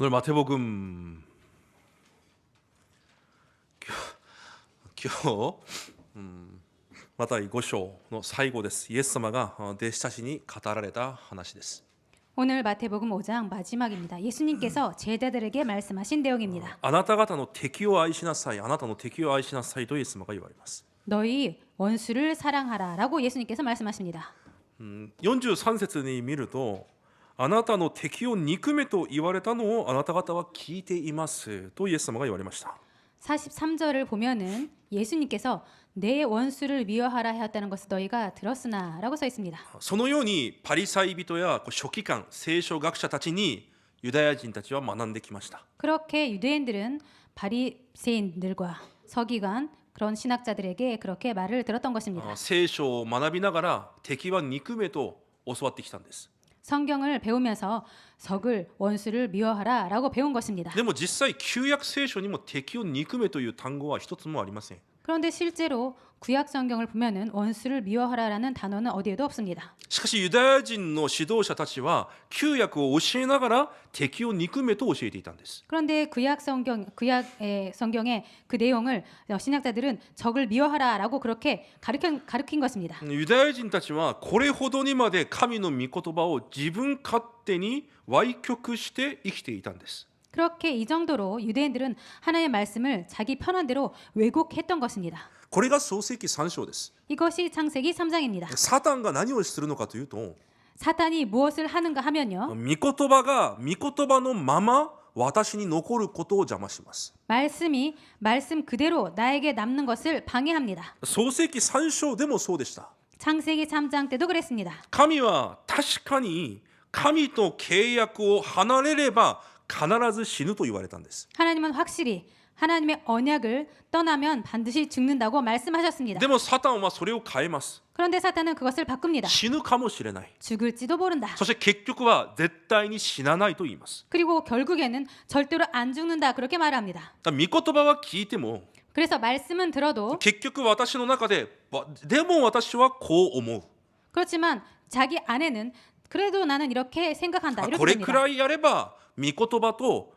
오늘 마태복음 今日また5章の最後です。イエス様が弟子たちに語られた話です。 오늘 마태복음 5장 마지막입니다. 예수님께서 제자들에게 말씀하신 내용입니다. あなた方の敵を愛しなさい、あなたの敵を愛しなさいとイエス様が言われます。 너희 원수를 사랑하라라고 예수님께서 말씀하십니다. 43節に見ると、あなたの敵を憎めと言われたのをあなた方は聞いていますとイエス様が言われました。 43절을 보면은 예수님께서 내 원수를 미워하라 하였다는 것을 너희가 들었으나라고 써 있습니다. そのようにパリサイ人や書記官、聖書学者たちにユダヤ人たちは学んできました。 그렇게 유대인들은 바리새인들과 서기관 그런 신학자들에게 그렇게 말을 들었던 것입니다. 聖書を学びながら敵は憎めと教わってきたんです。 성경을 배우면서 적을 원수를 미워하라라고 배운 것입니다. でも実際旧約聖書にも敵を憎めという単語は一つもありません。 그런데 실제로 구약 성경을 보면은 원수를 미워하라라는 단어는 어디에도 없습니다. しかしユダヤ人の指導者たちは旧約を教えながら敵を憎めと教えていたんです。 그런데 구약 성경의 그 내용을 신학자들은 적을 미워하라라고 그렇게 가르친 것입니다. ユダヤ人たちはこれほどにまで神の御言葉を自分勝手に歪曲して生きていたんです。 그렇게 이 정도로 유대인들은 하나님의 말씀을 자기 편한 대로 왜곡했던 것입니다. これが創世記3章です。 이것이 창세기 3장입니다. サタンが何をするのかというと、 사탄이 무엇을 하는가 하면요. 御言葉が御言葉のまま私に残ることを邪魔します。 말씀 그대로 나에게 남는 것을 방해합니다. 創世記3章でもそうでした。 창세기 3장 때도 그랬습니다. 神は確かに神と契約を離れれば必ず死ぬと言われたんです。 하나님은 확실히 하나님의 언약을 떠나면 반드시 죽는다고 말씀하셨습니다. でもサタンはそれを変えます。 그런데 사탄은 그것을 바꿉니다. 死ぬかもしれない。 죽을지도 모른다. そして結局は絶対に死なないと言います。 그리고 결국에는 절대로 안 죽는다 그렇게 말합니다. だから御言葉は聞いても 그래서 말씀은 들어도 結局私の中ででも私はこう思う。 그렇지만 자기 안에는 그래도 나는 이렇게 생각한다 こ 이렇게 れく 됩니다. らいやれば御言葉と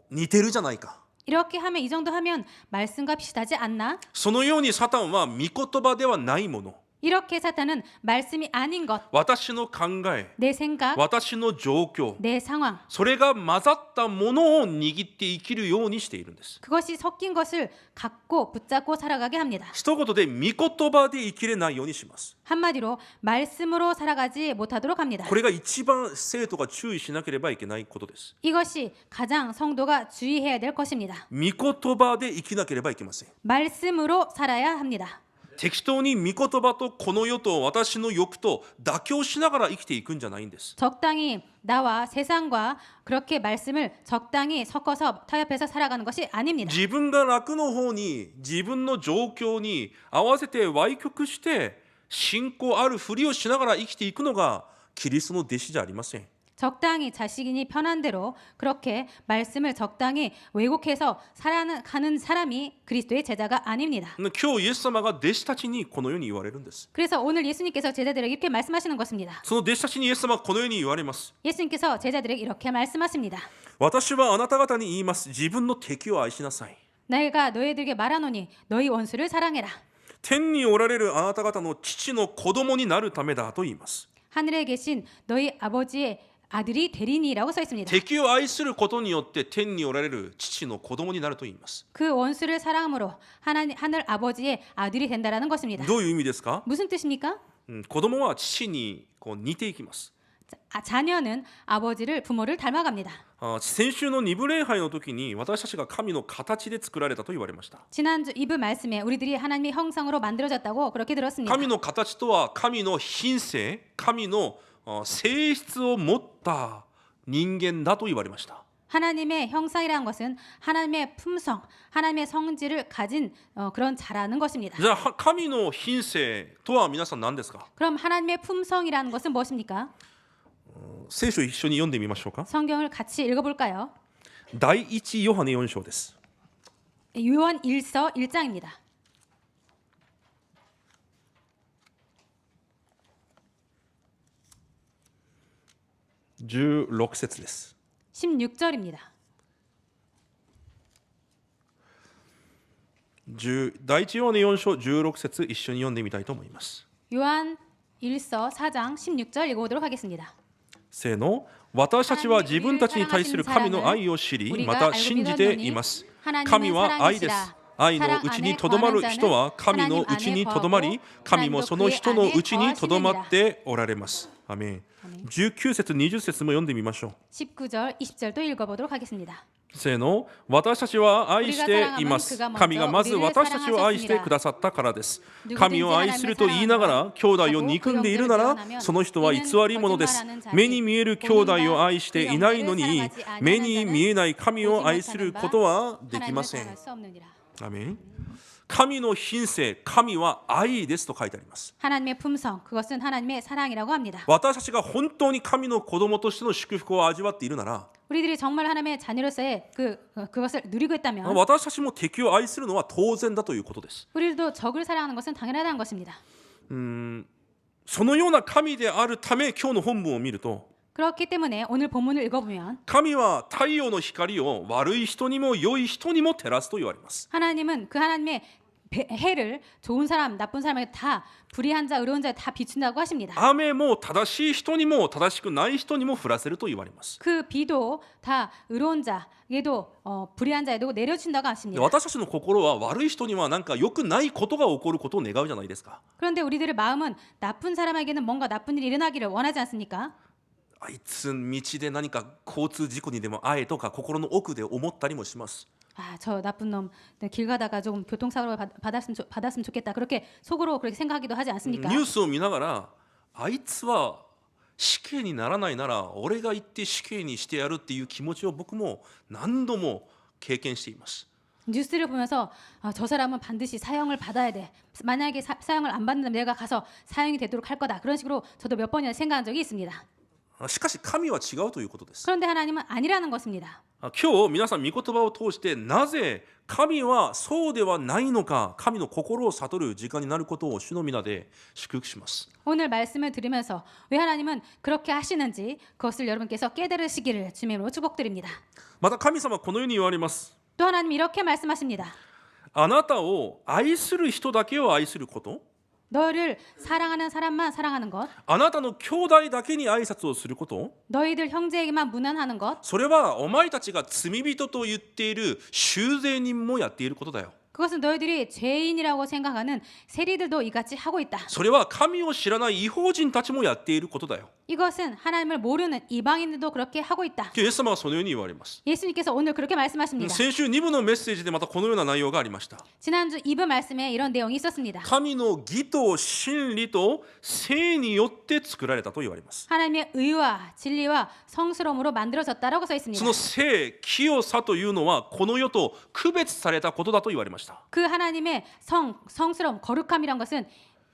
似てるじゃないか。 이렇게 하면 이 정도 하면 말씀과 비슷하지 않나? そのようにサタンは御言葉ではないもの、 이렇게 사탄은 말씀이 아닌 것, 私の考え、 내 생각, 私の状況、 내 상황, それが混ざったものを握って生きるようにしているんです。 그것이 섞인 것을 갖고 붙잡고 살아가게 합니다. 一言で御言葉で生きれないようにします。 한마디로 말씀으로 살아가지 못하도록 합니다. これが一番生徒が注意しなければいけないことです。 이것이 가장 성도가 주의해야 될 것입니다. 御言葉で生きなければいけません。 말씀으로 살아야 합니다. 適当に御言葉とこの世と私の欲と妥協しながら生きていくんじゃないんです。 적당히 나와 세상과 그렇게 말씀을 적당히 섞어서 타협해서 살아가는 것이 아닙니다. 自分が楽の方に自分の状況に合わせて歪曲して信仰あるふりをしながら生きていくのがキリストの弟子じゃありません。 적당히 자신이 편한 대로 그렇게 말씀을 적당히 왜곡해서 살아가는 사람이 그리스도의 제자가 아닙니다. 今日イエス様が弟子たちにこのように言われるんです。 그래서 오늘 예수님께서 제자들에게 이렇게 말씀하시는 것입니다. その弟子たちにイエス様はこのように言われます。 예수님께서 제자들에게 이렇게 말씀하십니다. 私はあなた方に言います。自分の敵を愛しなさい。 내가 너희들에게 말하노니 너희 원수를 사랑해라. 天におられるあなた方の父の子供になるためだと言います。 하늘에 계신 너희 아버지의 아들이 되리니라고 써 있습니다. 敵を愛することによって天におられる父の子供になると言います。 그 원수를 사랑함으로 하늘 아버지의 아들이 된다라는 것입니다. どういう意味ですか？ 무슨 뜻입니까? 子供は父に似ていきます。 자녀는 아버지를 부모를 닮아갑니다. 先週の二部礼拝の時に私たちが神の形で作られたと言われました。 지난주 2부 말씀에 우리들이 하나님의 형상으로 만들어졌다고 그렇게 들었습니다. 神の形とは神の品性、神の性質を持った人間だと言われました。 하나님의 형상이라는 것은 하나님의 품성, 하나님의 성질을 가진 그런 자라는 것입니다. じゃあ神の品性とは皆さん何ですか？ 그럼 하나님의 품성이라는 것은 무엇입니까? 聖書一緒に読んでみましょうか。 성경을 같이 읽어볼까요? 第一ヨハネ4章です。 요한 1서 1장입니다. 16節です。 16절입니다. 第一ヨハネ4章16節一緒に読んでみたいと思います。 요한 1서 4장 16절 읽어보도록 하겠습니다. せーの。私たちは自分たちに対する神の愛を知り、また信じています。神は愛です。愛のうちにとどまる人は神のうちにとどまり、神もその人のうちにとどまっておられます。アメン。19節20節も読んでみましょう。 19절 20절도 읽어보도록 하겠습니다. せーの。私たちは愛しています。神がまず私たちを愛してくださったからです。神を愛すると言いながら兄弟を憎んでいるなら、その人は偽り者です。目に見える兄弟を愛していないのに、目に見えない神を愛することはできません。アメン。神の品性、神は愛ですと書いてあります。 하나님의 품성, 그것은 하나님의 사랑이라고 합니다. 私たちが本当に神の子供としての祝福を味わっているなら、 우리들이 정말 하나님의 자녀로서의 그것을 누리고 있다면 私たちも敵を愛するのは当然だということです。 우리들도 적을 사랑하는 것은 당연하다는 것입니다. そのような神であるため、今日の本文を見ると、 그렇기 때문에 오늘 본문을 읽어보면 神は太陽の光を悪い人にも良い人にも照らすと言われます。 하나님은 그 하나님의 해를 좋은 사람, 나쁜 사람에게 다 불의한 자, 의로운 자에 다 비춘다고 하십니다. 雨も正しい人にも正しくない人にも降らせると言われます。 그 비도 다 의로운 자에도 불의한 자에도 내려준다고 하십니다. 私たちの心は悪い人にはなんか良くないことが起こることを願うじゃないですか。 그런데 우리들의 마음은 나쁜 사람에게는 뭔가 나쁜 일이 일어나기를 원하지 않습니까? あいつ道で何か交通事故にでも会えとか心の奥で思ったりもします。 아, 저 나쁜 놈 길 가다가 좀 교통사고를 받았으면 좋겠다. 그렇게 속으로 그렇게 생각하기도 하지 않습니까? ニュースを見ながら、あいつは死刑にならないなら俺が行って死刑にしてやるっていう気持ちを僕も何度も経験しています。 뉴스를 보면서 저 사람은 반드시 사형을 받아야 돼. 만약에 사형을 안 받는다면 내가 가서 사형이 되도록 할 거다. 그런 식으로 저도 몇 번이나 생각한 적이 있습니다. しかし神は違うということです。 그런데 하나님은 아니라는 것입니다. 今日皆さん御言葉を通してなぜ神はそうではないのか、神の心を悟る時間になることを主の皆で祝福します。 오늘 말씀을 들으면서 왜 하나님은 그렇게 하시는지 그것을 여러분께서 깨달으시기를 주님으로 축복드립니다. また神様はこのように言われます。 또 하나님 이렇게 말씀하십니다. あなたを愛する人だけを愛すること、 너를 사랑하는 사람만 사랑하는 것, あなたの兄弟だけに挨拶をすること、 너희들 형제에게만 무난하는 것, それはお前たちが罪人と言っている修税人もやっていることだよ。 그것은 너희들이 죄인이라고 생각하는 세리들도 이같이 하고 있다. それは神を知らない異邦人たちもやっていることだよ。 이것은 하나님을 모르는 이방인들도 그렇게 하고 있다. イエス様はそのように言われます。 예수님께서 오늘 그렇게 말씀하십니다. 先週2部のメッセージでまたこのような内容がありました。 지난주 2부 말씀에 이런 내용이 있었습니다. 神の義と真理と聖によって作られたと言われます。 하나님의 의와 진리와 성스러움으로 만들어졌다라고 써 있습니다. その聖、清さというのはこの世と区別されたことだと言われました。 그 하나님의 성스러움, 거룩함이란 것은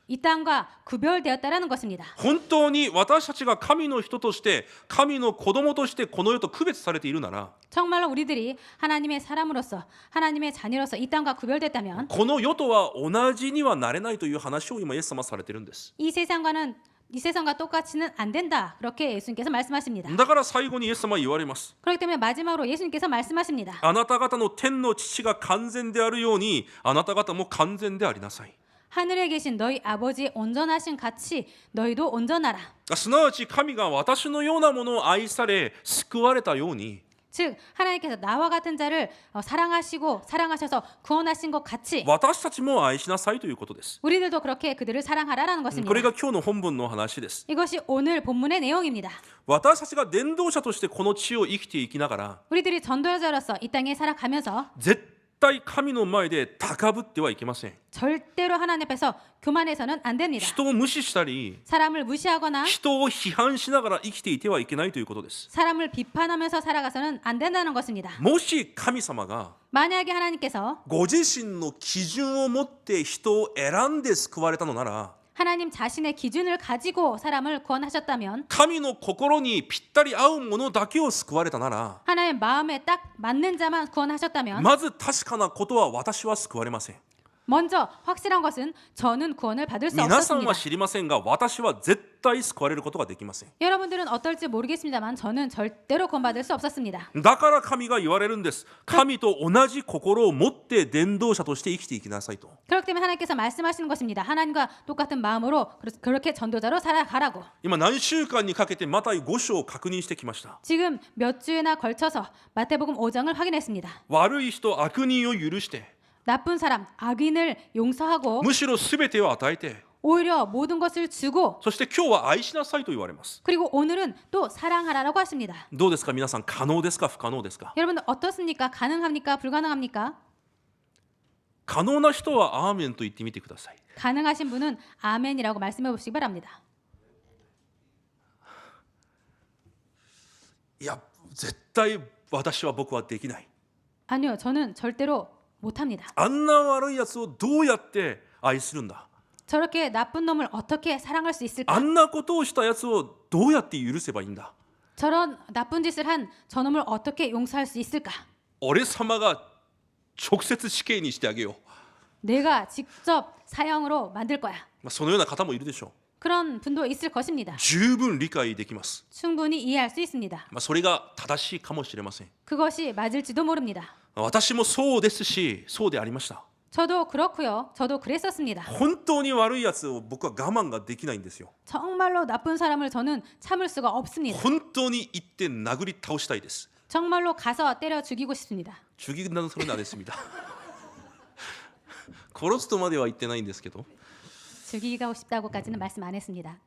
이 땅과 구별되었다라는 것입니다. 本当に私たちが神の人として神の子供としてこの世と区別されているなら、 정말로 우리들이 하나님의 사람으로서 하나님의 자녀로서 이 땅과 구별됐다면 この世とは同じにはなれないという話を今イエス様はされているんです。 이 세상과 똑같이는 안 된다. 그렇게 예수님께서 말씀하십니다. だから最後にイエス様は言われます。 그렇기 때문에 마지막으로 예수님께서 말씀하십니다. あなた方の天の父が完全であるようにあなた方も完全でありなさい。 하늘에 계신 너희 아버지 온전하신 같이 너희도 온전하라. すなわち神が私のようなものを愛され救われたように、 즉 하나님께서 나와 같은 자를 사랑하셔서 구원하신 것 같이 私たちも愛しなさいということです。 우리들도 그렇게 그들을 사랑하라라는 こ 것입니다. れが今日の本文の話です。 이것이 오늘 본문의 내용입니다. 私たちが伝道者としてこの地を生きていきながら、 우리들이 전도자로서 이 땅에 살아가면서 絶対神の前で高ぶってはいけません。 절대로 하나님 앞에서 교만해서는 안 됩니다. 人を無視したり、 사람을 무시하거나 人を批判しながら生きていてはいけないということです。 사람을 비판하면서 살아가서는 안 된다는 것입니다. もし神様が 만약에 하나님께서 ご自身の基準を持って人を選んで救われたのなら、 하나님 자신의 기준을 가지고 사람을 구원하셨다면 神の心にぴったり合うものだけを救われたなら、 하나님의 마음에 딱 맞는 자만 구원하셨다면 まず確かなことは私は救われません。 먼저 확실한 것은 저는 구원을 받을 수 皆さん 없었습니다. は知りませんが、私は絶対救われることができません。 여러분들은 어떨지 모르겠습니다만 저는 절대로 구원받을 수 없었습니다. だから神が言われるんです。神と同じ心を持って伝道者として生きていきなさいと。 그렇기 때문에 하나님께서 말씀하시는 것입니다. 하나님과 똑같은 마음으로 그렇게 전도자로 살아가라고. 今何週間にかけてマタイ5章を確認してきました。 지금 몇 주에나 걸쳐서 마태복음 5장을 확인했습니다. 悪い人、悪人を許して、 나쁜 사람, 악인을 용서하고 むしろ全てを与えて、 오히려 모든 것을 주고 そして今日は愛しなさいと言われます。 그리고 오늘은 또 사랑하라고 하십니다. どうですか皆さん、可能ですか不可能ですか？ 여러분들 어떻습니까? 가능합니까? 불가능합니까? 可能な人はアーメンと言ってみてください。 가능하신 분은 아멘이라고 말씀해 보시기 바랍니다. いや、絶対僕はできない。 아니요, 저는 절대로 못합니다. あんな悪いやつをどうやって愛するんだ。 저렇게 나쁜 놈을 어떻게 사랑할 수 있을까? あんなことをしたやつをどうやって許せばいいんだ。 저런 나쁜 짓을 한 저놈을 어떻게 용서할 수 있을까? 俺様が直接死刑にしてあげよう。 내가 직접 사형으로 만들 거야. そのような方もいるでしょう。 그런 분도 있을 것입니다. 十分理解できます。 충분히 이해할 수 있습니다. それが正しいかもしれません。 그것이 맞을지도 모릅니다. 私もそうですし、そうでありました。 저도 그렇고요. 저도 그랬었습니다. 本当に悪いやつを僕は我慢ができないんですよ。 정말로 나쁜 사람을 저는 참을 수가 없습니다. 本当に行って殴り倒したいです。 정말로 가서 때려 죽이고 싶습니다. 죽이는 소리는 안 했습니다. 殺すとまでは言ってないんですけど。 죽이고 싶다고까지는 말씀 안 했습니다.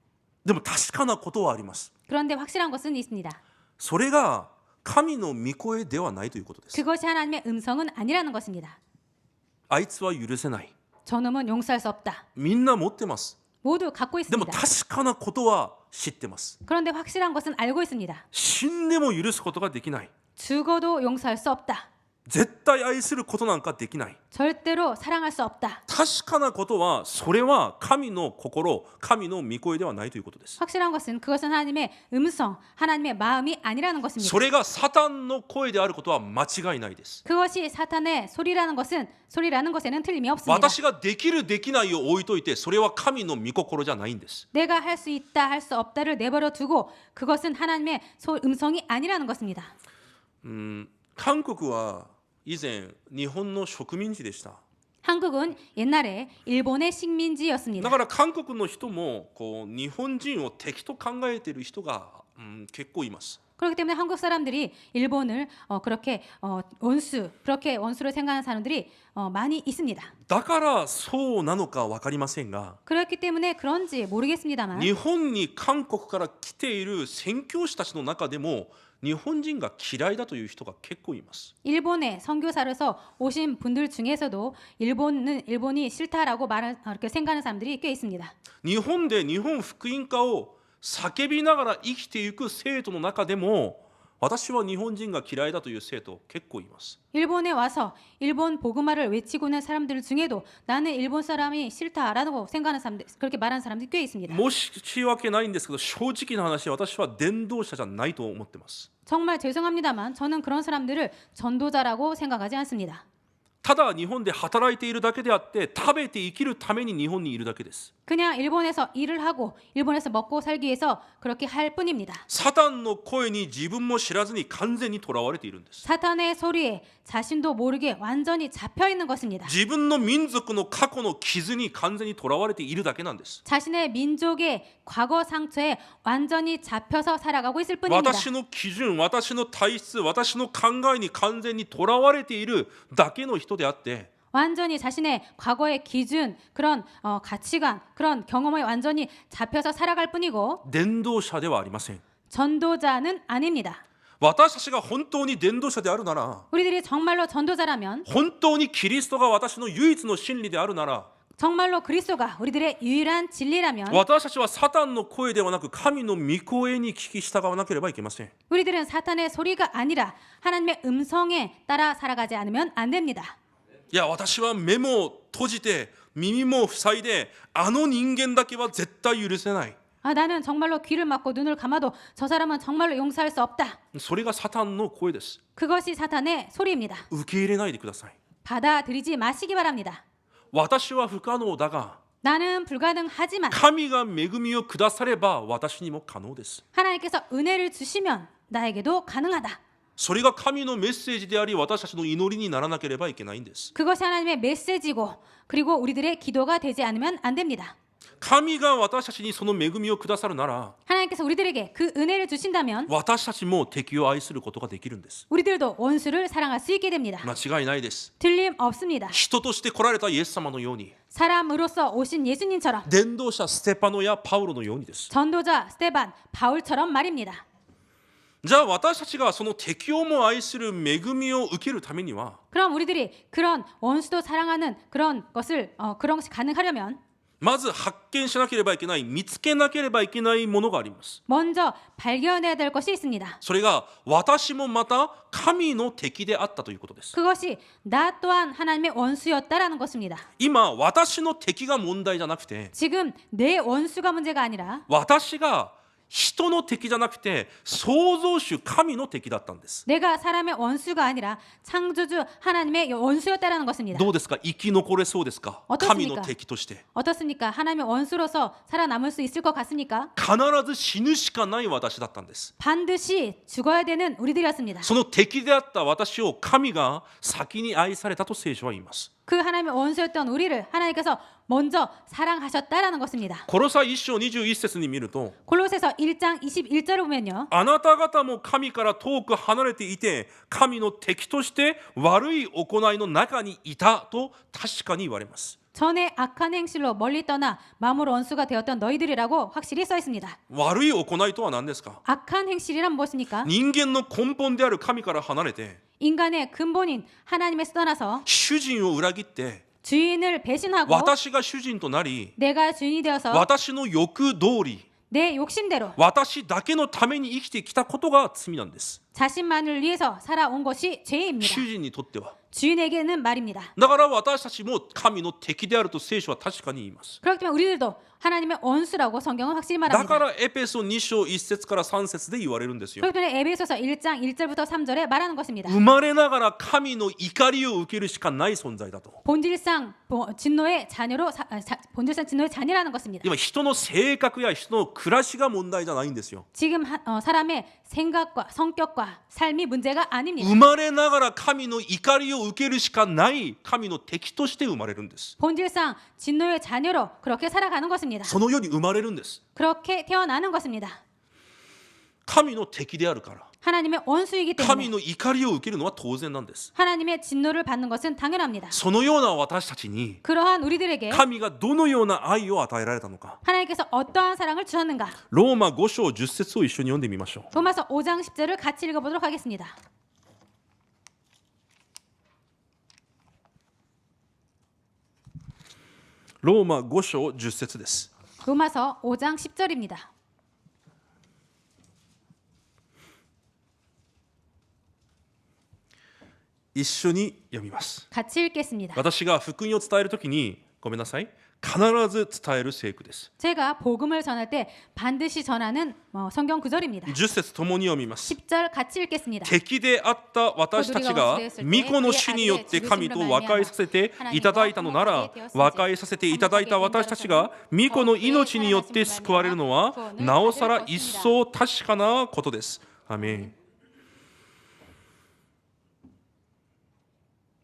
でも確かなことはあります。 그런데 확실한 것은 있습니다. それが神の御声ではないということです。 그것이 하나님의 음성은 아니라는 것입니다. あいつは許せない。 저놈은 용서할 수 없다. みんな持ってます。 모두 갖고 でも 있습니다. 確かなことは知ってます。 그런데 확실한 것은 알고 있습니다. 死んでも許すことができない。 죽어도 용서할 수 없다. 絶対愛することなんかできない。 절대로 사랑할 수 없다. 確かなことはそれは神の心、神の御声ではないということです。 확실한 것은 그것은 하나님의 음성, 하나님의 마음이 아니라는 것입니다. それがサタンの声であることは間違いないです。 그것이 사탄의 소리라는 것에는 틀림이 없습니다. 私ができるできないを置いといて、それは神の御心じゃないんです。 내가 할 수 있다, 할 수 없다를 내버려 두고 그것은 하나님의 음성이 아니라는 것입니다. 韓国は以前日本の植民地でした。 한국은 옛날에 일본의 식민지였습니다. だから韓国の人もこう日本人を敵と考えている人が、結構います。 그렇기 때문에 한국 사람들이 일본을 그렇게 원수로 생각하는 사람들이 많이 있습니다. だからそうなのか分かりませんが、 그렇기 때문에 그런지 모르겠습니다만 日本に韓国から来ている宣教師たちの中でも日本人が嫌いだという人が結構います。 일본에 선교사로서 오신 분들 중에서도 일본이 싫다라고 그렇게 생각하는 사람들이 꽤 있습니다. 日本で日本福音化を叫びながら生きていく生徒の中でも、私は日本人が嫌いだという生徒結構います。 일본에 와서 일본 복음화를 외치고 있는 사람들 중에도 나는 일본 사람이 싫다라고 생각하는 사람들, 그렇게 말하는 사람들이 꽤 있습니다. 申し訳ないんですけど、正直な話、私は伝道者じゃないと思ってます。 정말 죄송합니다만 저는 그런 사람들을 전도자라고 생각하지 않습니다. ただ日本で働いているだけであって、食べて生きるために日本にいるだけです。 그냥 일본에서 일을 하고 일본에서 먹고 살기 위해서 그렇게 할 뿐입니다. サタンの声に自分も知らずに完全にとらわれているんです。 사탄의 소리에 자신도 모르게 완전히 잡혀 있는 것입니다. 自分の民族の過去の傷に完全にとらわれているだけなんです。 자신의 민족의 과거 상처에 완전히 잡혀서 살아가고 있을 뿐입니다. 私の基準、私の体質、私の考えに完全にとらわれているだけの人であって、 완전히 자신의 과거의 기준, 그런 가치관, 그런 경험에 완전히 잡혀서 살아갈 뿐이고 伝道者ではありません。 전도자는 아닙니다. 私たちが本当に伝道者であるなら、 우리들이 정말로 전도자라면 本当にキリストが私の唯一の真理であるなら、 정말로 그리스도가 우리들의 유일한 진리라면 私たちはサタンの声ではなく神の御声に聞き従わなければいけません。 우리들은 사탄의 소리가 아니라 하나님의 음성에 따라 살아가지 않으면 안 됩니다. いや、私は目も閉じて耳も塞いで、あの人間だけは絶対許せない。 나는 정말로 귀를 막고 눈을 감아도 저 사람은 정말로 용서할 수 없다. それがサタンの声です。 그것이 사탄의 소리입니다. 受け入れないでください。 받아들이지 마시기 바랍니다. 私は不可能だが 나는 불가능하지만 神が恵みをくだされば私にも可能です。 하나님께서 은혜를 주시면 나에게도 가능하다. それが神のメッセージであり私たちの祈りにならなければいけないんです。 그것이 하나님의 메시지고 그리고 우리들의 기도가 되지 않으면 안 됩니다. 神が私たちにその恵みをくださるなら 하나님께서 우리들에게 그 은혜를 주신다면 私たちも敵を愛することができるんです。 우리들도 원수를 사랑할 수 있게 됩니다. 間違いないです。 틀림없습니다. 人として来られたイエス様のように 사람으로서 오신 예수님처럼 伝道者ステパノやパウロのようにです。 전도자 스테반, 바울처럼 말입니다. じゃあ私たちがその敵をも愛する恵みを受けるためには 그럼 우리들이 그런 원수도 사랑하는 그런 것이 가능하려면 まず発見しなければいけない、見つけなければいけないものがあります。 먼저 발견해야 될 것이 있습니다. それが私もまた神の敵であったということです。 그것이 나 또한 하나님의 원수였다라는 것입니다. 今私の敵が問題じゃなくて 지금 내 원수가 문제가 아니라 私が人の敵じゃなくて創造主神の敵だったんです。 내가 사람의 원수가 아니라 창조주 하나님의 원수였다라는 것입니다. どうですか、生き残れそうですか、 어떻습니까? 神の敵として。 어떻습니까? 하나님의 원수로서 살아남을 수 있을 것 같습니까? 必ず死ぬしかない私だったんです。 반드시 죽어야 되는 우리들이었습니다. その敵であった私を神が先に愛されたと聖書は言います。 그 하나님의 원수였던 우리를 하나님께서 먼저 사랑하셨다라는 것입니다. コロサ1章21節に見ると 골로새서 1장 21절을 보면요. あなた方も神から遠く離れていて神の敵として悪い行いの中にいたと確かに言われます。 전에 악한 행실로 멀리 떠나 마음으로 원수가 되었던 너희들이라고 확실히 써 있습니다. 悪い行いとは何ですか。 악한 행실이란 무엇입니까? 人間の根本である神から離れて 인간의 근본인 하나님에서 떠나서 主人を裏切って 주인을 배신하고 私が主人となり 내가 주인이 되어서 私の欲通り 내 욕심대로 私だけのために生きてきたことが罪なんです。 자신만을 위해서 살아온 것이 죄입니다. 主人にとっては。 주인에게는 말입니다. だから私たちも神の敵であると聖書は確かに言います。 그렇기 때문에 우리들도 하나님의 원수라고 성경은 확실히 だか 말합니다. らエペソ2章1節から3節で言われるんですよ。 그렇기 때문에 에베소서 1장 1절부터 3절에 말하는 것입니다. 生まれながら神の怒りを受けるしかない存在だと。 본질상 진노의 자녀로 본질상 진노의 자녀라는 것입니다. 今人の性格や人の暮らしが問題じゃないんですよ。 지금 사람의 생각과 성격과 삶이 문제가 아닙니다. 生まれながら神の怒りを受けるしかない神の敵として生まれるんです。 본질상 진노의 자녀로 그렇게 살아가는 것입니다. その世に生まれるんです。 그렇게 태어나는 것입니다. 神の敵であるから 하나님의 원수이기 神 때문에 の怒りを受けるのは当然なんです。 하나님의 진노를 받는 것은 당연합니다. そのような私たちに 그러한 우리들에게 神がどのような愛を与えられたのか、 하나님께서 어떠한 사랑을 주셨는가? ローマ5章10節を一緒に読んでみましょう。 로마서 5장 10절을 같이 읽어보도록 하겠습니다. ローマ5章10節です。 로마서 5장 10절입니다. 一緒に読みます。 같이 읽겠습니다. 私が福音を伝えるときに、ごめんなさい、必ず伝える聖句です。 제가 복음을 전할 때 반드시 전하는 성경 구절입니다. 10節ともに読みます。 10절 같이 읽겠습니다. 敵であった私たちが御子の死によって神と和解させていただいたのなら、和解させていただいた私たちが御子の命によって救われるのはなおさら一層確かなことです。アメン。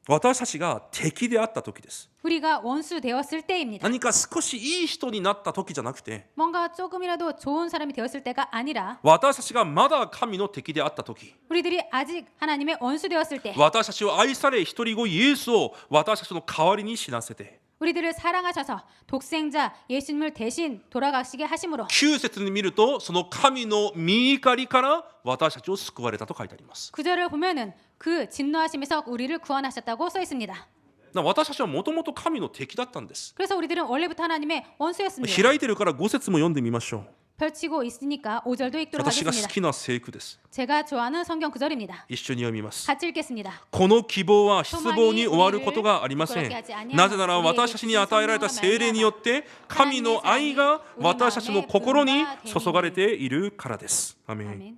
私たちが敵であった時です。 우리가 원수 되었을 때입니다. 何か少しいい人になった時じゃなくて、 뭔가 조금이라도 좋은 사람이 되었을 때가 아니라 私たちがまだ神の敵であった時、 우리들이 아직 하나님의 원수 되었을 때 私たちを愛され一人子イエスを私たちの代わりに死なせて、 우리들을 사랑하셔서 독생자 예수님을 대신 돌아가시게 하심으로 9節に見るとその神の御怒りから私たちを救われたと書いてあります。 구절을 보면은 그 진노하심에서 우리를 구원하셨다고 써 있습니다. 私たちはもともと神の敵だったんです。 그래서 우리들은 원래부터 하나님의 원수였습니다. 開いてるから5節も読んでみましょう。 펼치고 있으니까 5절도 읽도록 私が好 하겠습니다. きな聖句です。 제가 좋아하는 성경 구절입니다. 一緒に読みます。 같이 읽겠습니다. この希望は失望に終わることがありません。なぜなら私たちに与えられた聖霊によって神の愛が私たちの心に注がれているからです。アメン。 아멘.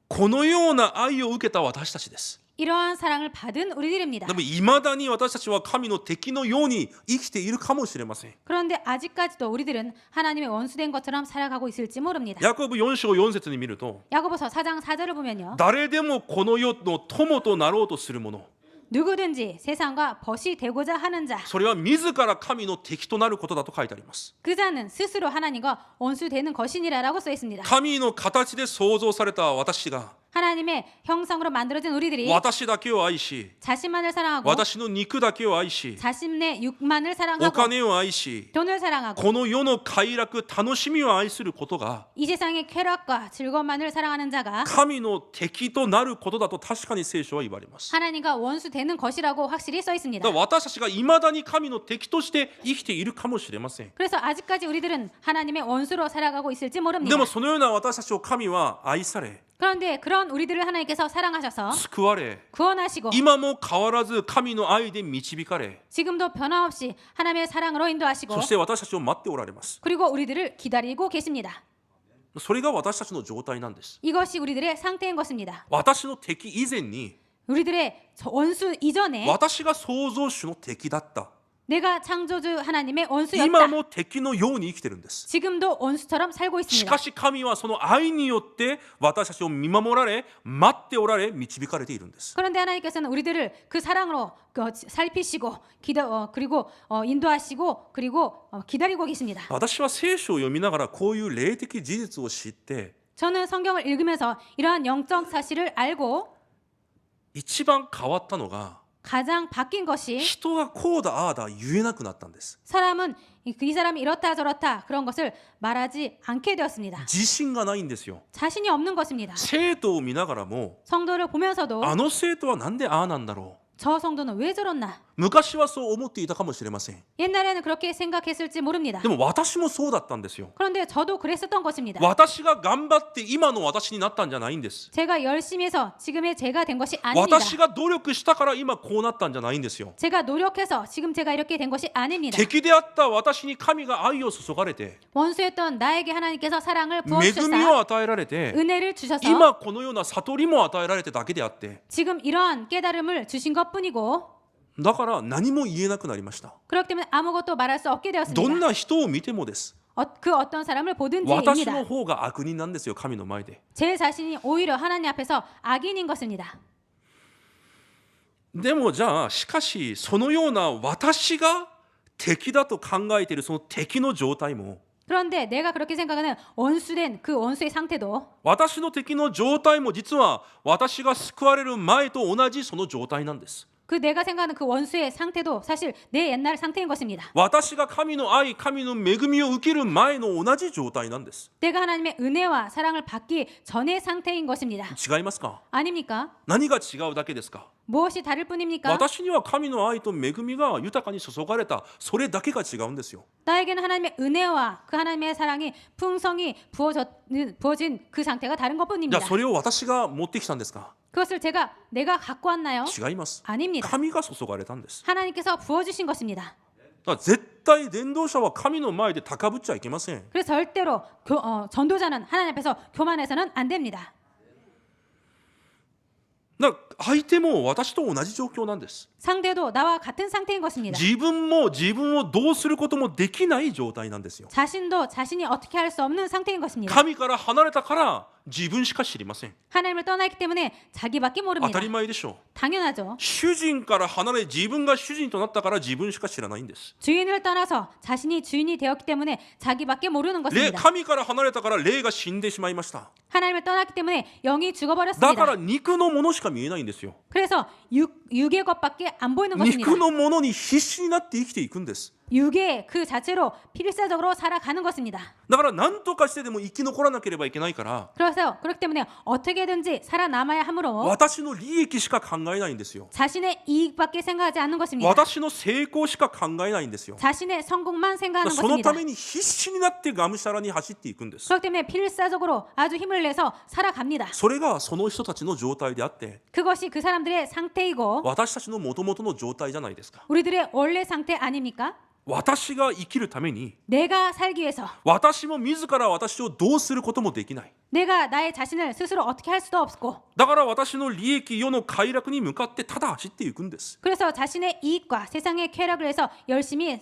このような愛を受けた私たちです。 이러한 사랑을 받은 우리들입니다. でも未だに私たちは神の敵のように生きているかもしれません。 그런데 아직까지도 우리들은 하나님의 원수된 것처럼 살아가고 있을지 모릅니다. ヤコブ4章4節に見ると 야고보서 4장 4절을 보면요. 誰でもこの世の友となろうとする者 누구든지 세상과 벗이 되고자 하는 자, それは自ら神の敵となることだと書いてあります。 그 자는 스스로 하나님과 원수되는 것이니라라고 써 있습니다. 神の形で創造された私が 하나님의 형상으로 만들어진 우리들이 私だけを愛し 자신만을 사랑하고 私の肉だけを愛し 자신의 육만을 お 사랑하고 金を愛し 돈을 사랑하고 この世の快楽楽しみを愛することが 이 세상의 쾌락과 즐거움만을 사랑하는 자가 神の敵となることだと確かに聖書は言われます。 하나님과 원수되는 것이라고 확실히 써 있습니다. だから私たちが未だに神の敵として生きているかもしれません。 그래서 아직까지 우리들은 하나님의 원수로 살아가고 있을지 で 모릅니다. もそのような私たちを神は愛され 그런데 그런 우리들을 하나님께서 사랑하셔서 救われ 구원하시고 今も変わらず神の愛で導かれ 지금도 변함없이 하나님의 사랑으로 인도하시고 そして私たちを待っておられます。 그리고 우리들을 기다리고 계십니다. それが私たちの状態なんです。 이것이 우리들의 상태인 것입니다. 私の敵以前に 우리들의 원수 이전에 私が創造主の敵だった。 내가 창조주 하나님의 今 원수였다. も敵のように生きてるんです。 지금도 원수처럼 살고 し 있습니다. かし神はその愛によって私たちを見守られ待っておられ導かれているんです。 그런데 하나님께서는 우리들을 그 사랑으로 살피시고 그리고 인도하시고 그리고 기다리고 계십니다. 私は聖書を読みながらこういう霊的事実を知って 저는 성경을 읽으면서 이러한 영적 사실을 알고 一番変わったのが 가장 바뀐 것이 人がこうだああだ言えなくなったんです。 사람은 이 사람이 이렇다 저렇다 그런 것을 말하지 않게 되었습니다. 自信がないんですよ。 자신이 없는 것입니다. 生徒を見ながらも 성도를 보면서도 あの生徒はなんでああなんだろう。 저 성도는 왜 저렇나? 昔はそう思っていたかもしれません。 옛날에는 그렇게 생각했을지 모릅니다. でも私もそうだったんですよ。 그런데 저도 그랬었던 것입니다. 私が頑張って今の私になったんじゃないんです。 제가 열심히 해서 지금의 제가 된 것이 아닙니다. 私が努力したから今こうなったんじゃないんですよ。 제가 노력해서 지금 제가 이렇게 된 것이 아닙니다. 敵であった私に神が愛を注がれて 원수였던 나에게 하나님께서 사랑을 恵みを 부어주셔서 与えられて 은혜를 주셔서 今このような悟りも与えられてだけであって 지금 이러한 깨달음을 주신 것뿐이고 だから何も言えなくなりました。 그렇기 때문에 아무것도 말할 수 없게 どん 되었습니다. な人を見てもです。 그 어떤 사람을 私 보든지입니다. の方が悪人なんですよ、神の前で。 제 자신이 오히려 하나님 앞에서 악인인 것입니다. でもじゃあしかしそのような私が敵だと考えているその敵の状態も 그런데 내가 그렇게 생각하는 원수된 그 원수의 상태도 私の敵の状態も実は私が救われる前と同じその状態なんです。 그 내가 생각하는 그 원수의 상태도 사실 내 옛날 상태인 것입니다. 私が神の愛、神の恵みを受ける前の同じ状態なんです。 내가 하나님의 은혜와 사랑을 받기 전의 상태인 것입니다. 違いますか？ 아닙니까? 何が違うだけですか？ 무엇이 다를 뿐입니까? 私には神の愛と恵みが豊かに注がれた、それだけが違うんですよ。 나에게는 하나님의 은혜와 그 하나님의 사랑이 풍성히 부어진 그 상태가 다른 じゃ 것뿐입니다. あそれを私が持ってきたんですか？ 그것을 내가 갖고 왔나요? 違います。 아닙니다. 神が注がれたんです。 하나님께서 부어주신 것입니다. だから絶対伝道者は神の前で高ぶっちゃいけません。 그래서 절대로 전도자는 하나님 앞에서 교만해서는 안 됩니다. だから相手も私と同じ状況なんです。 상대도 나와 같은 상태인 것입니다. 自分も自分をどうすることもできない状態なんですよ。 자신도 자신이 어떻게 할 수 없는 상태인 것입니다. 神から離れたから自分しか知りません。 하나님을 떠나기 때문에 자기밖에 当 모릅니다. たり前でしょう。 당연하죠. 主人から離れ自分が主人となったから自分しか知らないんです。 주인을 떠나서 자신이 주인이 되었기 때문에 자기밖에 모르는 霊 것입니다. 神から離れたから霊が死んでしまいました。 하나님을 떠났기 때문에 영이 だ 죽어버렸습니다. から肉のものしか見えないんですよ。 그래서 육의 것밖에 안 보이는 것입니다. 肉のものに必死になって生きていくんです。 육의 그 자체로 필사적으로 살아가는 것입니다. だから何とかしてでも生き残らなければいけないから 그래서 그렇기 때문에 어떻게든지 살아남아야 하므로 私の利益しか考えないんですよ。 자신의 이익밖에 생각하지 않는 것입니다. 私の成功しか考えないんですよ。 자신의 성공만 생각하는 その 것입니다. ために必死になってがむしゃらに走っていくんです。 그렇기 때문에 필사적으로 아주 힘을 내서 살아갑니다. それがその人たちの状態であって 그것이 그 사람들의 상태이고 私たちの元々の状態じゃないですか。 우리들의 원래 상태 아닙니까? 私が生きるために 내가 살기 위해서 私も自ら私をどうすることもできない。 내가 나의 자신을 스스로 어떻게 할 수도 없고 だから私の利益世の快楽に向かってただ走っていくんです。 그래서 자신의 이익과 세상의 쾌락을 위해서 열심히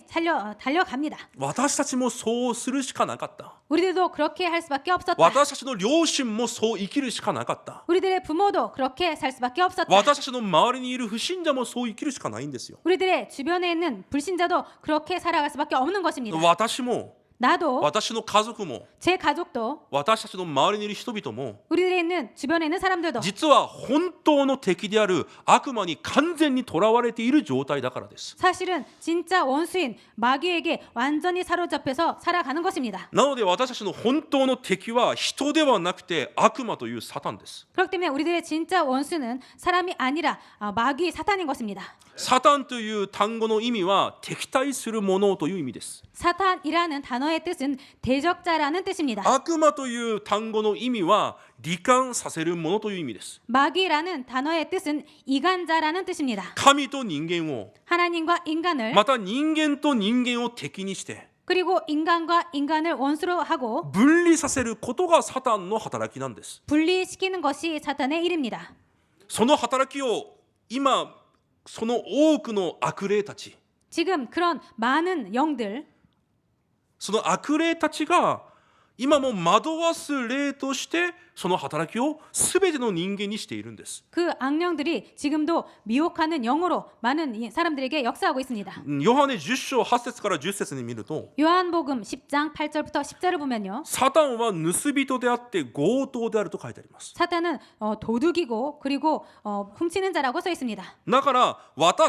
달려갑니다. 私たちもそうするしかなかった。 우리들도 그렇게 할 수밖에 없었다. 私たちの両親もそう生きるしかなかった。 우리들의 부모도 그렇게 살 수밖에 없었다. 私たちの周りにいる不信者もそう生きるしかないんですよ。 우리들의 주변에 있는 불신자도 그렇게 살아갈 수밖에 없는 것입니다. 私も 나도 私の家族も 제 가족도 私たちの周りにいる人々も 우리들에 있는 주변에 있는 사람들도 実は本当の敵である悪魔に完全にとらわれている状態だからです。 사실은 진짜 원수인 마귀에게 완전히 사로잡혀서 살아가는 것입니다. なので私たちの本当の敵は人ではなくて悪魔というサタンです。 그렇기 때문에 우리들의 진짜 원수는 사람이 아니라 마귀 사탄인 것입니다. サタンという単語の意味は敵対するものという意味です。 사탄이라는 단어의 뜻은 대적자라는 뜻입니다. 悪魔という単語の意味は罹患させるものという意味です。 마귀라는 단어의 뜻은 이간자라는 뜻입니다. 神と人間を 하나님과 인간을 また人間と人間を敵にして 그리고 인간과 인간을 원수로 하고 分離させることがサタンの働きなんです。 분리시키는 것이 사탄의 일입니다. その働きを今その多くの悪霊たち 지금 그런 많은 영들 その悪霊たちが今も惑わす霊としてその働きを全ての人間にしているんです。 그 악령들이 지금도 미혹하는 영으로 많은 사람들에게 역사하고 있습니다. ヨハネ10章8節から10節に見ると 요한복음 10장 8절부터 10절을 보면요. サタンは盗人であって強盗であると書いてあります。 사탄은 도둑이고 그리고 훔치는 자라고 써 있습니다. だから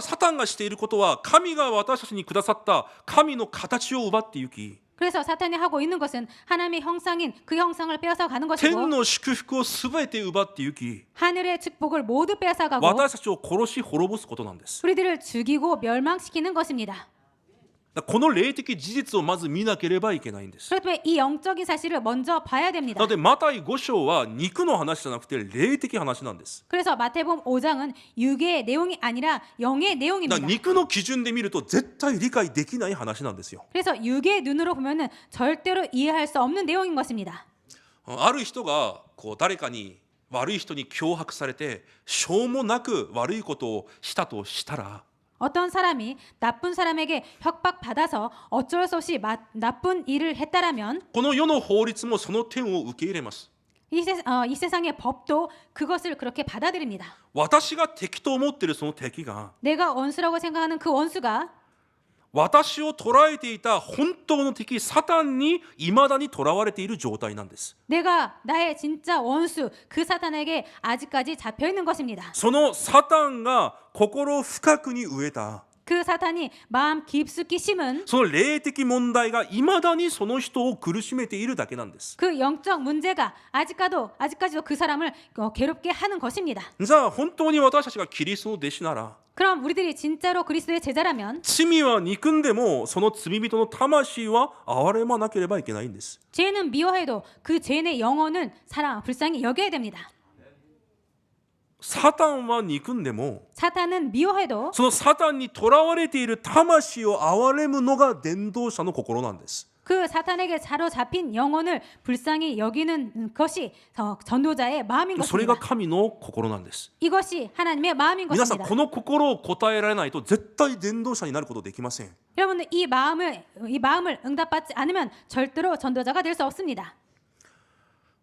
サタンがしていることは神が私たちにくださった神の形を奪ってゆき 그래서 사탄이 하고 있는 것은 하나님의 형상인 그 형상을 빼앗아 가는 것이고 天の祝福をすべて奪ってゆき 하늘의 축복을 모두 빼앗아 가고 私たちを殺し滅ぼすことなんです。 우리들을 죽이고 멸망시키는 것입니다. この霊的事実をまず見なければいけないんです。 그렇기 때문에 이 영적인 사실을 먼저 봐야 됩니다. なのでマタイ5章は肉の話じゃなくて霊的話なんです。 그래서 마태복음 5장은 육의 내용이 아니라 영의 だ 내용입니다. から肉の基準で見ると絶対理解できない話なんですよ。 그래서 육의 눈으로 보면은 절대로 이해할 수 없는 내용인 것입니다. ある人が誰かに悪い人に脅迫されてしょうもなく悪いことをしたとしたら 어떤 사람이 나쁜 사람에게 협박받아서 어쩔 수 없이 나쁜 일을 했다라면 この世の法律もその点を受け入れます。 이 세상의 법도 그것을 그렇게 받아들입니다. 私が敵と思っているその敵が 내가 원수라고 생각하는 그 원수가 私を捉えていた本当の敵サタンに未だにとらわれている状態なんです。 내가 나의 진짜 원수 그 사탄에게 아직까지 잡혀 있는 것입니다. そのサタンが心深くに植えた 그 사탄이 마음 깊숙이 심은 その霊的問題が未だにその人を苦しめているだけなんです。 그 영적 문제가 아직까지도 그 사람을 괴롭게 하는 것입니다. じゃあ本当に私たちがキリストの弟子なら 그럼 우리들이 진짜로 그리스도의 제자라면 罪は憎んでもその罪人の魂は憐れまなければいけないんです。 죄는 미워해도 그 죄인의 영혼은 불쌍히 여겨야 됩니다. サタンは憎んでも 사탄은 미워해도 そのサタンにとらわれている魂を憐れむのが伝道者の心なんです。 그 사탄에게 사로잡힌 영혼을 불쌍히 여기는 것이 전도자의 마음인 それが 것입니다. 神の心なんです。 이것이 하나님의 마음인 皆さん 것입니다. この心を答えられないと絶対伝道者になることできません。 여러분은 이 마음을 응답받지 않으면 절대로 전도자가 될 수 없습니다.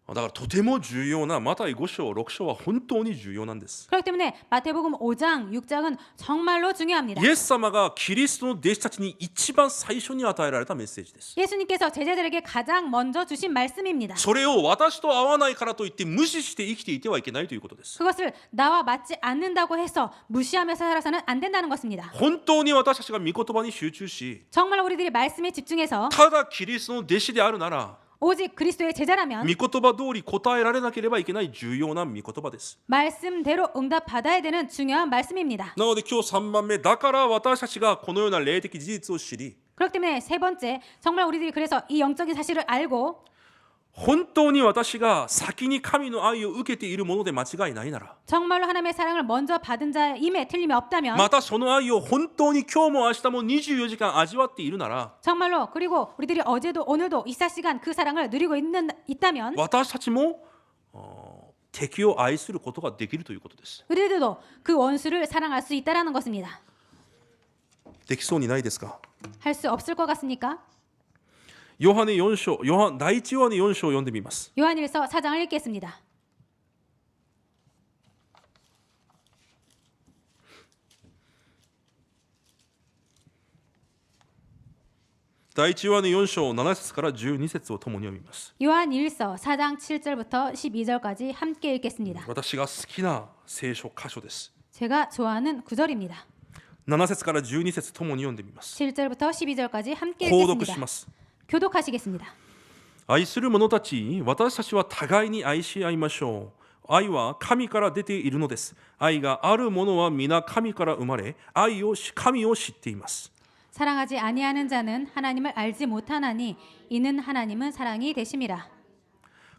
だからとても重要なマタイ5章6章は本当に重要なんです。 그렇기 때문에 마태복음 5장, 6장은 정말로 중요합니다. イエス様がキリストの弟子たちに一番最初に与えられたメッセージです。 예수님께서 제자들에게 가장 먼저 주신 말씀입니다. それを私と合わないからといって無視して生きていてはいけないということです。 그것을 나와 맞지 않는다고 해서 무시하면서 살아서는 안 된다는 것입니다. 本当に私たちが御言葉に集中し 정말 우리들이 말씀에 집중해서 ただキリストの弟子であるなら 오직 그리스도의 제자라면 御言葉通り答えられなければいけない重要な御言葉です。 말씀대로 응답받아야 되는 중요한 말씀입니다. なので今日3番目だから私たちがこのような霊的事実を知り 그렇기 때문에 세 번째 정말 우리들이 그래서 이 영적인 사실을 알고 本当に私が先に神の愛を受けているもので間違いないなら 정말로 하나님의 사랑을 먼저 받은 자임에 틀림이 없다면 またその愛を本当に今日も明日も24時間味わっているなら 정말로 그리고 우리들이 어제도 오늘도 24시간 그 사랑을 누리고 있다면 私たちも敵を愛することができるということです。 우리들도 그 원수를 사랑할 수 있다라는 것입니다. できそうにないですか？ 할 수 없을 것 같습니까? ヨハネ4章、第一ヨハネ4章を読んでみます。 요한일서 4장을 읽겠습니다. 第一ヨハネ4章7節から12節を共に読みます。 요한일서 4장 7절부터 12절까지 함께 읽겠습니다. 私が好きな聖書箇所です。 제가 좋아하는 구절입니다. 7節から12節共に読んでみます。 7절부터 12절까지 함께 購読 읽겠습니다. します。 교독하시겠습니다. 愛する者たち、私たちは互いに愛し合いましょう。愛は神から出ているのです。愛がある者は皆神から生まれ、神を知っています。 사랑하지 아니하는 자는 하나님을 알지 못하나니 이는 하나님은 사랑이 되심이라.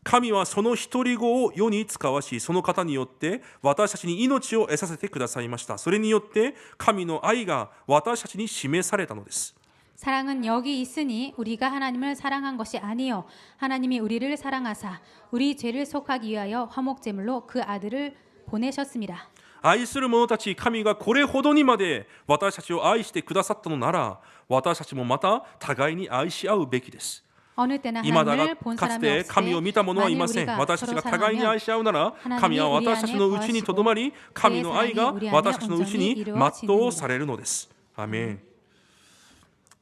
神はその一人子を世に使わし、その方によって私たちに命を得させてくださいました。それによって神の愛が私たちに示されたのです。 사랑은 여기 있으니 우리가 하나님을 사랑한 것이 아니요 하나님이 우리를 사랑하사 우리 죄를 속하기 위하여 화목제물로 그 아들을 보내셨습니다. 愛する者たち、神がこれほどにまで私たちを愛してくださったのなら、私たちもまた互いに愛し合うべきです。 어느 때나 今だ 하나님을 が 본 かつ 사람이 て 없을 神を見た者はい 만일 ません。 우리가 私たち 서로 が互いに 사랑하면 愛し合うなら、神は私たちのうちにとどまり、神の愛が私たちのうちに全うされるのです。アメン。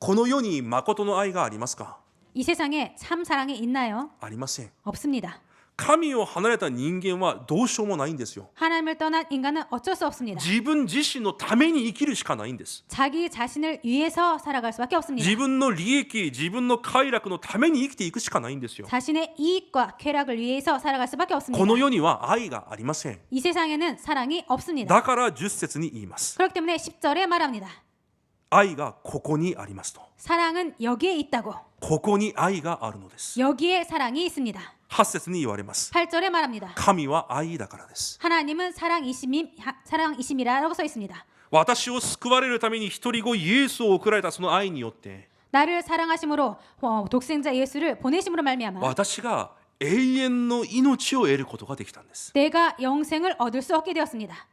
この世に誠の愛がありますか？ 이 세상에 참 사랑이 있나요? ありません。 없습니다. 神を離れた人間はどうしようもないんですよ。 하나님을 떠난 인간은 어쩔 수 없습니다. 自分自身のために生きるしかないんです。 자기 자신을 위해서 살아갈 수밖에 없습니다. 自分の利益、自分の快楽のために生きていくしかないんですよ。 자신의 이익과 쾌락을 위해서 살아갈 수밖에 없습니다. この世には愛がありません。 이 세상에는 사랑이 없습니다. だから10節に言います。 그렇기 때문에 10절에 말합니다. 愛がここにありますと。 사랑은 여기에 있다고. ここに愛があるのです。 여기에 사랑이 있습니다. 8節に言われます。 8절에 말합니다. 神は愛だからです。 하나님은 사랑이심이라고 써 있습니다. 私を救われるために一人子イエスを送られたその愛によって、 나를 사랑하심으로 독생자 예수를 보내심으로 말미암아 私が永遠の命を得ることができたんです。 내가 영생을 얻을 수 있게 되었습니다.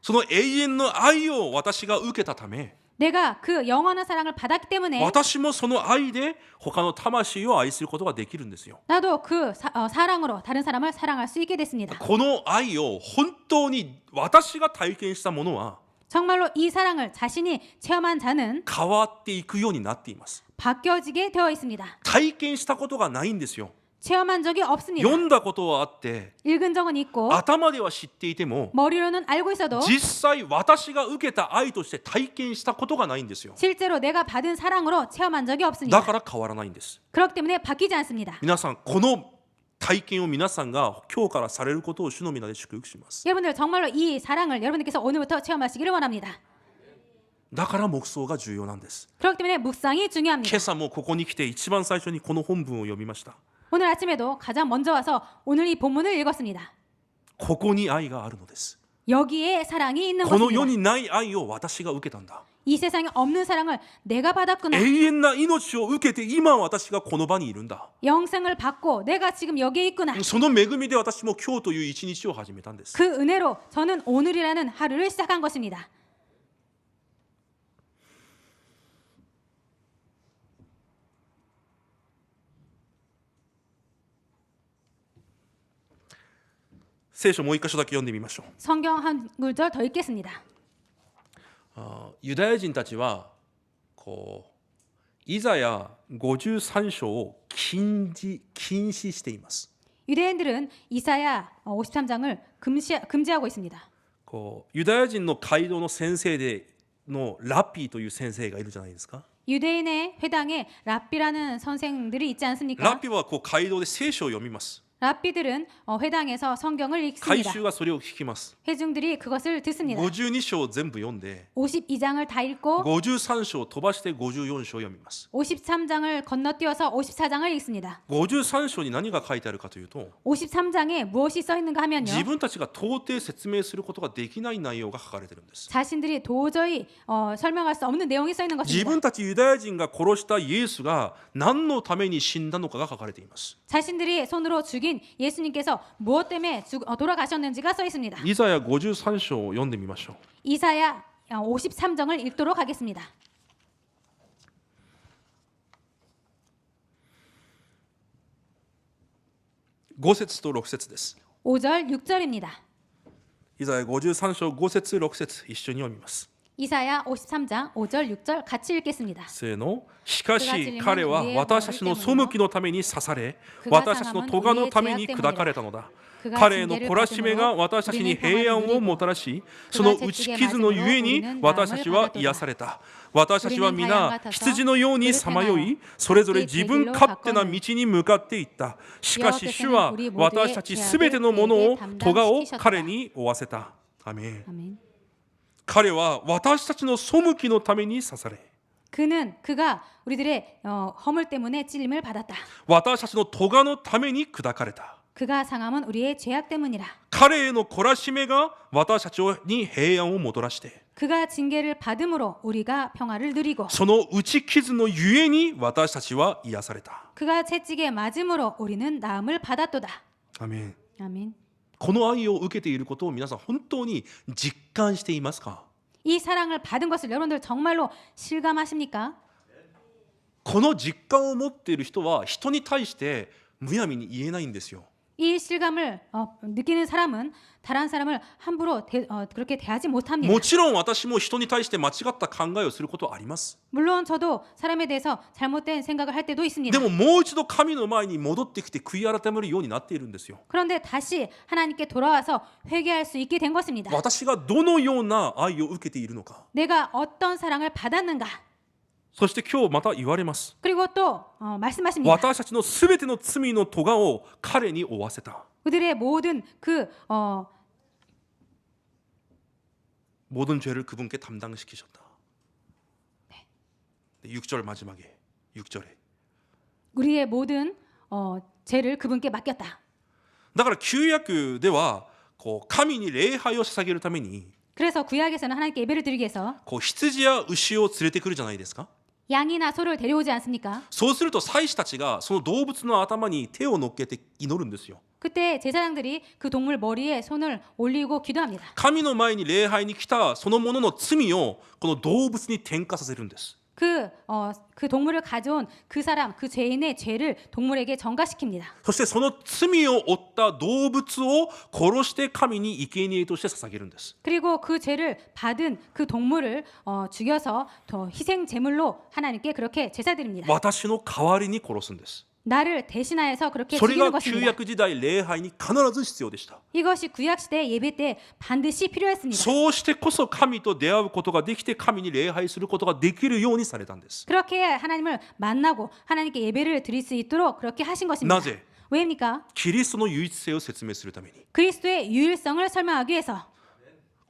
その永遠の愛を私が受けたため、 내가 그 영원한 사랑을 받았기 때문에 私もその愛で他の魂を愛することができるんですよ。 나도 그 사랑으로 다른 사람을 사랑할 수 있게 됐습니다. この愛を本当に私が体験したものは 정말로 이 사랑을 자신이 체험한 자는 変わっていくようになっています。 바뀌어지게 되어 있습니다. 体験したことがないんですよ。 체험한 적이 없습니다. 読んだことはあって 읽은 적은 있고 頭では知っていても 머리로는 알고 있어도 実際私が受けた愛として体験したことがないんですよ。 실제로 내가 받은 사랑으로 체험한 적이 없습니다. だから変わらないんです。 그렇기 때문에 바뀌지 않습니다. 皆さんこの体験を皆さんが今日からされることを主の皆で祝福します。 여러분들 정말로 이 사랑을 여러분들께서 오늘부터 체험하시기를 원합니다. だから黙想が重要なんです。 그렇기 때문에 묵상이 중요합니다. 今朝もここに来て一番最初にこの本文を読みました。 오늘 아침에도 가장 먼저 와서 오늘 이 본문을 읽었습니다. ここに愛があるのです。 여기에 사랑이 있는 この世 것입니다. にない愛を私が受けたんだ。 이 세상에 없는 사랑을 내가 받았구나. 永遠な命を受けて今私がこの場にいるんだ。 영생을 받고 내가 지금 여기에 있구나. その恵みで私も今日という一日を始めたんです。 그 은혜로 저는 오늘이라는 하루를 시작한 것입니다. 聖書もう一箇所だけ読んでみましょう。 성경 한 구절 더 읽겠습니다. ユダヤ人たちはこうイザヤ53章を禁止しています。 유대인들은 이사야 53장을 금지하고 있습니다. こうユダヤ人の街道の先生のラピーという先生がいるじゃないですか。 유대인의 회당에 랍비라는 선생들이 있지 않습니까? ラピはこう街道で聖書を読みます。 랍비들은 회당에서 성경을 回 읽습니다. 収がそれを聞きます。 회중들이 그것을 듣습니다. 52章全部読んで 52장을 다 읽고 53章飛ばして54章を読みます。 53장을 건너뛰어서 54장을 읽습니다. 53章に何が書いてあるかというと、 53장에 무엇이 써 있는가 하면요. 自分たちが到底説明することができない内容が書かれているんです。 자신들이 도저히 설명할 수 없는 내용이 써 있는 自 것입니다. 分たちユダヤ人が殺したイエスが何のために死んだのかが書かれています。 자신들이 손으로 죽인 예수님께서 무엇 때문에 돌아가셨는지가 써 있습니다. イザヤ53章を読んでみましょう。 이사야 53장을 읽도록 하겠습니다. 5節と6節です。 5절 6절입니다. イザヤ53章5節6節一緒に読みます。 이사야 53장 5절 6절 같이 읽겠습니다. せーの。しかし彼は私たちの背きのために刺され、私たちの咎のために砕かれたのだ。彼の懲らしめが私たちに平安をもたらし、その打ち傷のゆえに私たちは癒された。私たちは皆羊のようにさまよい、それぞれ自分勝手な道に向かっていった。しかし主は私たちすべてのものを咎を彼に負わせた。アメン。 아멘. 彼は私たちの背きのために刺され、 그가 우리들의 허물 때문에 찔림을 받았다. 私たちの咎のために砕かれた。 그가 상함은 우리의 죄악 때문이라. 彼への懲らしめが私たちに平安をもたらして、 그가 징계를 받음으로 우리가 평화를 누리고 その打ち傷のゆえに私たちは癒された。 그가 채찍에 맞음으로 우리는 나음을 받았도다. アメン。 아멘. この愛を受けていることを皆さん本当に実感していますか？ 이 사랑을 받은 것을 여러분들 정말로 실감하십니까? この実感を持っている人は人に対してむやみに言えないんですよ。 이 실감을 느끼는 사람은 다른 사람을 함부로 그렇게 대하지 못합니다. もちろん私も人に対して間違った考えをすることはあります。 물론 저도 사람에 대해서 잘못된 생각을 할 때도 있습니다. でももう一度神の前に戻ってきて悔い改めるようになっているんですよ。 그런데 다시 하나님께 돌아와서 회개할 수 있게 된 것입니다. 私がどのような愛を受けているのか。 내가 어떤 사랑을 받았는가. そして今日また言われます。 그리고 또 말씀하십니다. 私たちのすべての罪の咎を彼に負わせた。 그들의 모든 모든 죄를 그분께 담당시키셨다. 6절 마지막에 6절에 우리의 모든 죄를 그분께 맡겼다. だから旧約ではこう神に礼拝を捧げるために 그래서 구약에서는 하나님께 예배를 드리기 위해서 こう羊や牛を連れてくるじゃないですか。 양이나 소를 데려오지 않습니까? そうすると祭司たちがその動物の頭に手を乗っけて祈るんですよ。 그때 제사장들이 그 동물 머리에 손을 올리고 기도합니다. 神の前に礼拝に来たそのものの罪をこの動物に転嫁させるんです。 그 동물을 가져온 그 사람, 그 죄인의 죄를 동물에게 전가시킵니다. そしてその罪を負った動物を殺して神に生贄として捧げるんです。 그리고 그 죄를 받은 그 동물을 죽여서 희생 제물로 하나님께 그렇게 제사드립니다. 私の代わりに殺すんです。 나를 대신하여서 그렇게 それ 죽이는 が旧 것입니다. 約時代礼拝に必ず必要でした。 이것이 구약 시대 예배 때 반드시 필요했습니다. そうしてこそ神と出会うことができて神に礼拝することができるようにされたんです。 그렇게 하나님을 만나고 하나님께 예배를 드릴 수 있도록 그렇게 하신 것입니다. なぜ？ 왜입니까? キリストの唯一性を説明するために。 그리스도의 유일성을 설명하기 위해서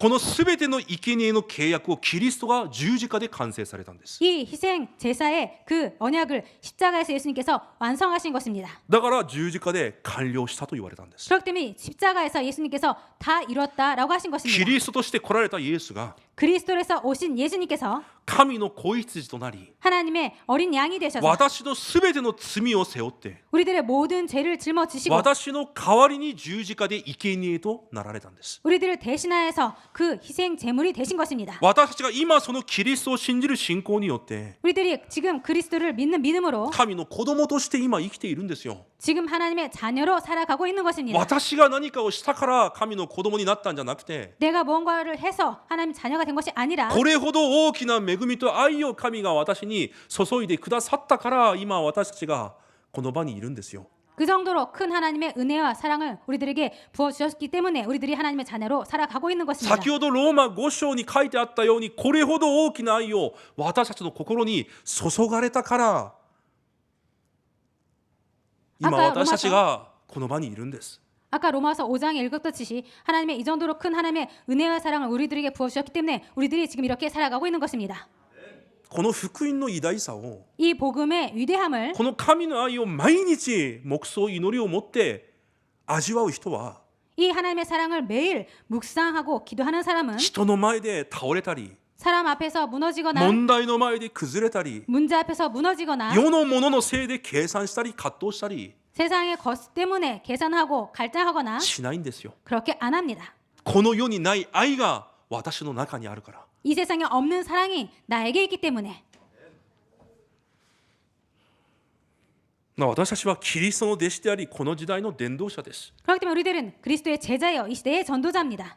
このすべての生贄の契約をキリストが十字架で完成されたんです。 이 희생 제사의 그 언약을 십자가에서 예수님께서 완성하신 것입니다. だから十字架で完了したと言われたんです。 그렇기 때문에 십자가에서 예수님께서 다 이뤘다라고 하신 キ 것입니다. リストとして来られたイエスが 그리스도에서 오신 예수님께서 神の子羊となり 하나님의 어린 양이 되셔서 私のすべての罪を背負って 우리들의 모든 죄를 짊어지시고 私の代わりに十字架で生贄となられたんです。 우리들을 대신하여서 그 희생 제물이 되신 것입니다. 私たちが今そのキリストを信じる信仰によって 우리들이 지금 그리스도를 믿는 믿음으로 神の子供として今生きているんですよ。 지금 하나님의 자녀로 살아가고 있는 것입니다. 私が何かをしたから神の子供になったんじゃなくて 내가 무언가를 해서 하나님 자녀가 된 것이 아니라 これほど大きな恵みと愛を神が私に注いでくださったから今私たちがこの場にいるんですよ。 그 정도로 큰 하나님의 은혜와 사랑을 우리들에게 부어주셨기 때문에 우리들이 하나님의 자녀로 살아가고 있는 것입니다. 先ほどローマ5章に書いてあったようにこれほど大きな愛を私たちの心に注がれたから今私たちがこの場にいるんです。 아까 로마서 5장에 읽었듯이 하나님의 이 정도로 큰 하나님의 은혜와 사랑을 우리들에게 부어주셨기 때문에 우리들이 지금 이렇게 살아가고 있는 것입니다. この福音の偉大さを 이 복음의 위대함을 この神の愛を毎日黙想祈りを持って味わう人は 이 하나님의 사랑을 매일 묵상하고 기도하는 사람은 人の前で倒れたり 사람 앞에서 무너지거나 問題の前で崩れたり 문제 앞에서 무너지거나 世のもののせいで計算したり葛藤したり 세상의 것 때문에 계산하고 갈등하거나 しないんですよ。 그렇게 안 합니다. この世にない愛が私の中にあるから。 이 세상에 없는 사랑이 나에게 있기 때문에 私たちはキリストの弟子でありこの時代の伝道者です。 그렇기 때문에 우리들은 그리스도의 제자여 이 시대의 전도자입니다.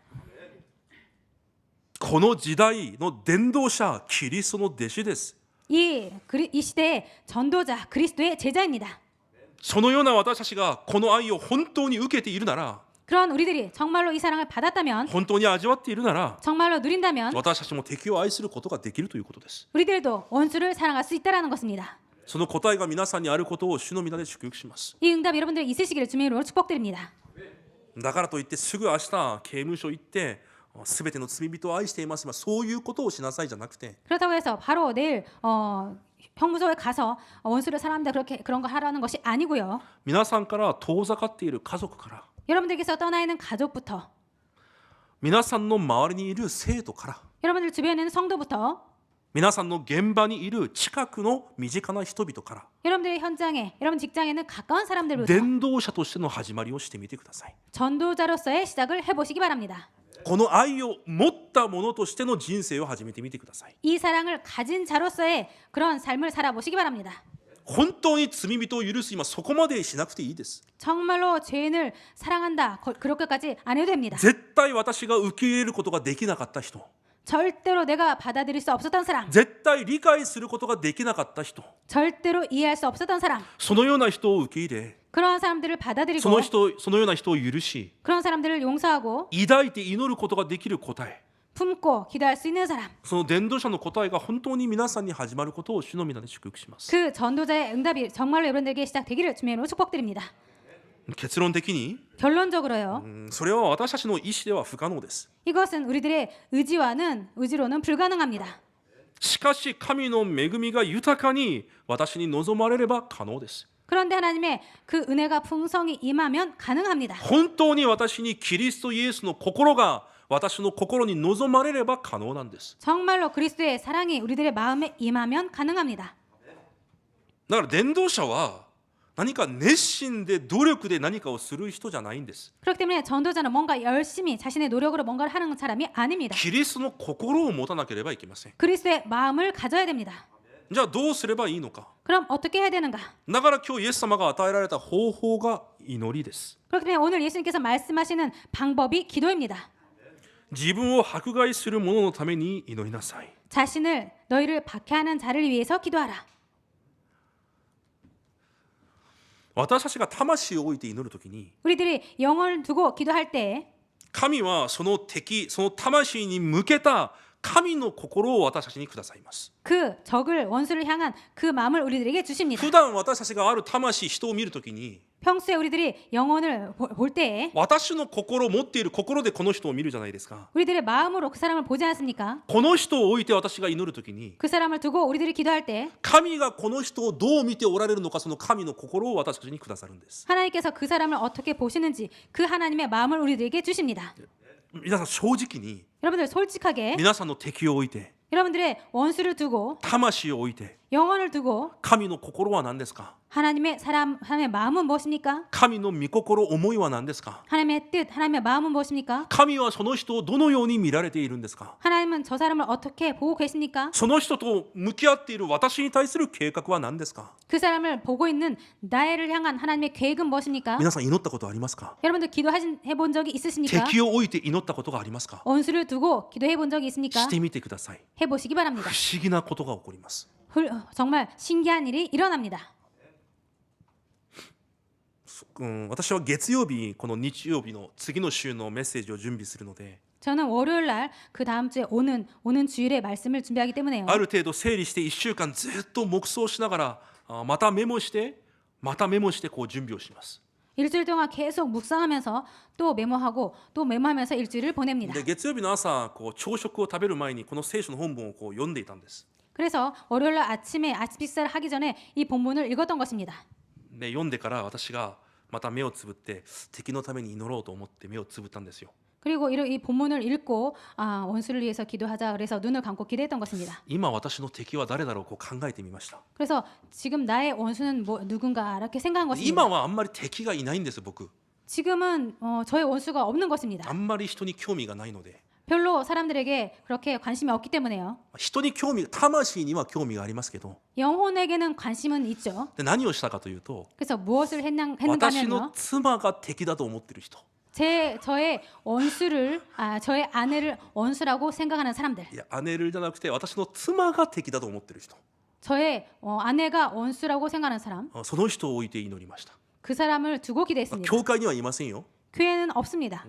この時代の伝道者キリストの弟子です。 이 시대의 전도자 그리스도의 제자입니다. そのような私たちがこの愛を本当に受けているなら 그런 우리들이 정말로 이 사랑을 받았다면 本当に味わっているなら 정말로 누린다면 私たちも敵を愛することができるということです。 우리들도 원수를 사랑할 수 있다라는 것입니다. その答えが皆さんにあることを主の皆で祝福します。 이 응답 여러분들 있으시기를 주님의 이름으로 축복드립니다. だからといってすぐ明日刑務所行ってすべての罪人を愛していますがそういうことをしなさいじゃなくて 그렇다고 해서 바로 내일 형무소에 가서 원수를 사랑한다 그런 거 하라는 것이 아니고요. 皆さんから遠ざかっている家族から 여러분들께서 떠나 있는 가족부터 皆さんの周りにいる生徒から 여러분들 주변에 있는 성도부터 皆さんの現場にいる近くの身近な人々から 여러분들의 현장에 여러분 직장에는 가까운 사람들부터 伝道者としての始まりをしてみてください。 전도자로서의 시작을 해보시기 바랍니다. この愛を持った者としての人生を始めてみてください。 이 사랑을 가진 자로서의 그런 삶을 살아보시기 바랍니다. 本当に罪人を許す今そこまでしなくていいです。 정말로 죄인을 사랑한다 그렇게까지 안 해도 됩니다. 絶対私が受け入れることができなかった人 절대로 내가 받아들일 수 없었던 사람 絶対理解することができなかった人 절대로 이해할 수 없었던 사람 そのような人を受け入れ 그런 사람들을 받아들이고 そのような人を許し 그런 사람들을 용서하고 抱いて祈ることができる答え 품고 기도할 수 있는 사람 その伝道者の答えが本当に皆さんに始まることを主の皆で祝福します。 그 전도자의 응답이 정말로 여러분들에게 시작되기를 주님의 이름으로 축복드립니다. 結論的に 결론적으로요. それは私たちの意志では不可能です。 이것은 우리들의 의지로는 불가능합니다. しかし神の恵みが豊かに私に望まれれば可能です。 그런데 하나님의 그 은혜가 풍성히 임하면 가능합니다. 本当に私にキリストイエスの心が私の心に望まれれば可能なんです。 정말로 그리스도의 사랑이 우리들의 마음에 임하면 가능합니다. だから伝道者は何か熱心で努力で何かをする人じゃないんです。 그렇기 때문에 전도자는 뭔가 열심히 자신의 노력으로 뭔가를 하는 사람이 아닙니다. キリストの心を持たなければいけません。 그리스도의 마음을 가져야 됩니다. じゃあどうすればいいのか。 그럼 어떻게 해야 되는가? だから今日イエス様が与えられた方法が祈りです。 그렇기 때문에 오늘 예수님께서 말씀하시는 방법이 기도입니다. 自分を迫害する者のために祈りなさい。 자신을 너희를 박해하는 자를 위해서 기도하라. 私たちが魂を置いて祈るときに 우리들이 영을 두고 기도할 때 神はその敵、その魂に向けた神の心を私たちにくださいます。 그 적을 원수를 향한 그 마음을 우리들에게 주십니다. 普段私たちがある魂、人を見るときに 평소에 우리들이 영혼을 볼 때에 私の心を持っている心でこの人を見るじゃないですか。 우리들의 마음으로 그 사람을 보지 않습니까? この人を置いて私が祈るときに 그 사람을 두고 우리들이 기도할 때 神がこの人をどう見ておられるのかその神の心を私たちにくださるんです。 하나님께서 그 사람을 어떻게 보시는지 그 하나님의 마음을 우리들에게 주십니다. 皆さん正直に 여러분들 솔직하게 皆さんの敵を置いて 여러분들의 원수를 두고 魂を置いて 영혼을 두고 神の心は何ですか。 하나님의 마음은 무엇입니까? 神の御心思いは何ですか。 하나님의 뜻, 하나님의 마음은 무엇입니까? 神はその人をどのように見られているんですか。 하나님은 저 사람을 어떻게 보고 계십니까? その人と向き合っている私に対する計画は何ですか。 그 사람을 보고 있는 나를 향한 하나님의 계획은 무엇입니까? 皆さん祈ったことありますか。 여러분들 기도해본 적이 있으십니까? 敵を置いて祈ったことがありますか。 원수를 두고 기도해본 적이 있습니까? してみてください。 해보시기 바랍니다. 不思議なことが起こります。 정말 신기한 일이 일어납니다. 私は月曜日この日曜日の次の週のメッセージを準備するので 저는 월요일 날 그 다음 주에 오는 주일에 말씀을 준비하기 때문에요. ある程度整理して1週間ずっと黙想しながらまたメモしてこう準備をします。 일주일 동안 계속 묵상하면서 또 메모하고 또 메모하면서 일주일을 보냅니다. で月曜日の朝こう朝食を食べる前にこの聖書の本文をこう読んでいたんです。 그래서 월요일 날 아침에 아침 식사를 하기 전에 이 본문을 읽었던 것입니다. で読んでから私がまた目をつぶって敵のために祈ろうと思って目をつぶったんですよ。 그리고 이 본문을 읽고 원수를 위해서 기도하자 그래서 눈을 감고 기도했던 것입니다. 今私の敵は誰だろうこう考えてみました。 그래서 지금 나의 원수는 누군가 이렇게 생각한 것입니다. 今はあんまり敵がいないんです僕。 지금은 저의 원수가 없는 것입니다. あんまり人に興味がないので。 별로 사람들에게 그렇게 관심이 없기 때문에요. 人に興味魂には興味がありますけど。 영혼에게는 관심은 있죠. で何をしたかというと 그래서 무엇을 했는가 私の 하면요. 妻が敵だと思っている人。 저의 원수를 저의 아내를 원수라고 생각하는 사람들. いや姉じゃなくて私の妻が敵だと思っている人。 저의 아내가 원수라고 생각하는 사람. その人を置いて祈りました。 그 사람을 두고 기도했습니다. 教会にはいませんよ。 교회는 없습니다.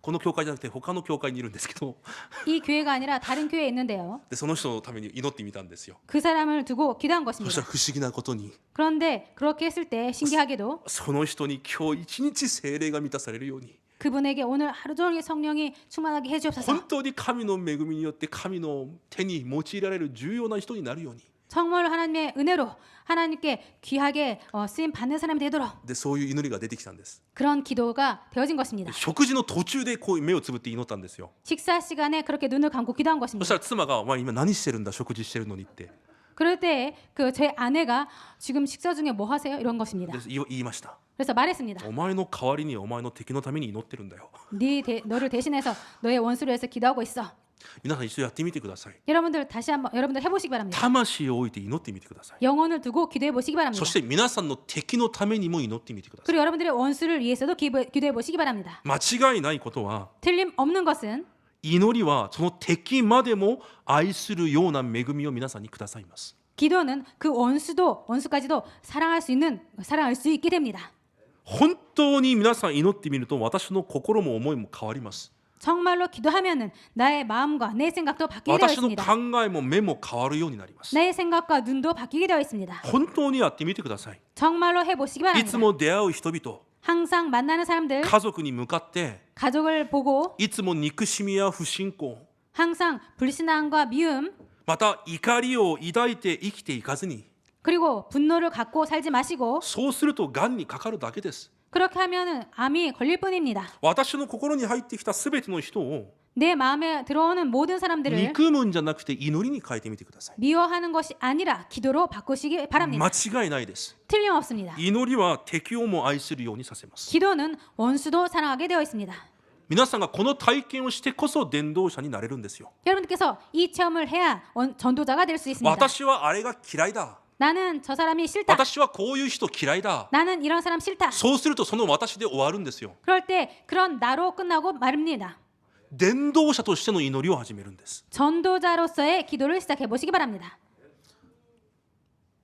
この教会じゃなくて他の教会にいるんですけど 이 교회가 아니라 다른 교회에 있는데요. でその人のために祈ってみたんですよ。 그 사람을 두고 기도한 そした 것입니다. ら不思議なことに 그런데 그렇게 했을 때 신기하게도 その人に今日一日聖霊が満たされるように 그분에게 오늘 하루 종일 성령이 충만하게 해주옵소서. 本当に神の恵みによって神の手に用いられる重要な人になるように 정말 하나님의 은혜로 하나님께 귀하게 쓰임 받는 사람이 되도록 でそういう祈りが出てきたんです。 그런 기도가 되어진 것입니다. 食事の途中でこう目をつぶって祈ったんですよ。 식사 시간에 그렇게 눈을 감고 기도한 そした 것입니다. ら妻が「お前今何してるんだ食事してるのに」って 그럴 때 제 아내가 지금 식사 중에 뭐 하세요? 이런 것입니다. で言いました。 그래서 말했습니다. お前の代わりにお前の敵のために祈ってるんだよ。 너를 대신해서 너의 원수를 위해서 기도하고 있어. 皆さん一度やってみてください。 여러분들 다시 한번 여러분들 해보시기 바랍니다. 魂を置いて祈ってみてください。 영혼을 두고 기도해 보시기 바랍니다. そして皆さんの敵のためにも祈ってみてください。 그리고 여러분들의 원수를 위해서도 기도해 보시기 바랍니다. 間違いないことは 틀림없는 것은 祈りはその敵までも愛するような恵みを皆さんにくださいます。 기도는 그 원수까지도 사랑할 수 있게 됩니다. 本当に皆さん祈ってみると私の心も思いも変わります。 정말로 기도하면은 나의 마음과 내 생각도 바뀌게 되어 私の 있습니다. 考えも目も変わるようになります。 내 생각과 눈도 바뀌게 되어 있습니다. 本当にやってみてください。 정말로 해보시기 い 바랍니다. つも出会う人々、 항상 만나는 사람들, 家族に向かって 가족을 보고 いつも憎しみや不信仰、 항상 불신앙과 미움 また怒りを抱いて生きていかずに、 그리고 분노를 갖고 살지 마시고 そうするとがんにかかるだけです。 그렇게 하면은 암이 걸릴 뿐입니다. 私の心に入ってきたすべての人を 내 마음에 들어오는 모든 사람들을 憎むんじゃなくて祈りに変えてみてください。 미워하는 것이 아니라 기도로 바꾸시기 바랍니다. 間違いないです。 틀림없습니다. 祈りは敵をも愛するようにさせます。 기도는 원수도 사랑하게 되어 있습니다. 皆さんがこの体験をしてこそ伝道者になれるんですよ。 여러분들께서 이 체험을 해야 전도자가 될 수 있습니다. 私はあれが嫌いだ。 나는 저 사람이 싫다. 私はこういう人嫌いだ。 나는 이런 사람 싫다. そうするとその私で終わるんですよ。 그럴 때 그런 나로 끝나고 말입니다. 伝道者としての祈りを始めるんです。 전도자로서의 기도를 시작해 보시기 바랍니다.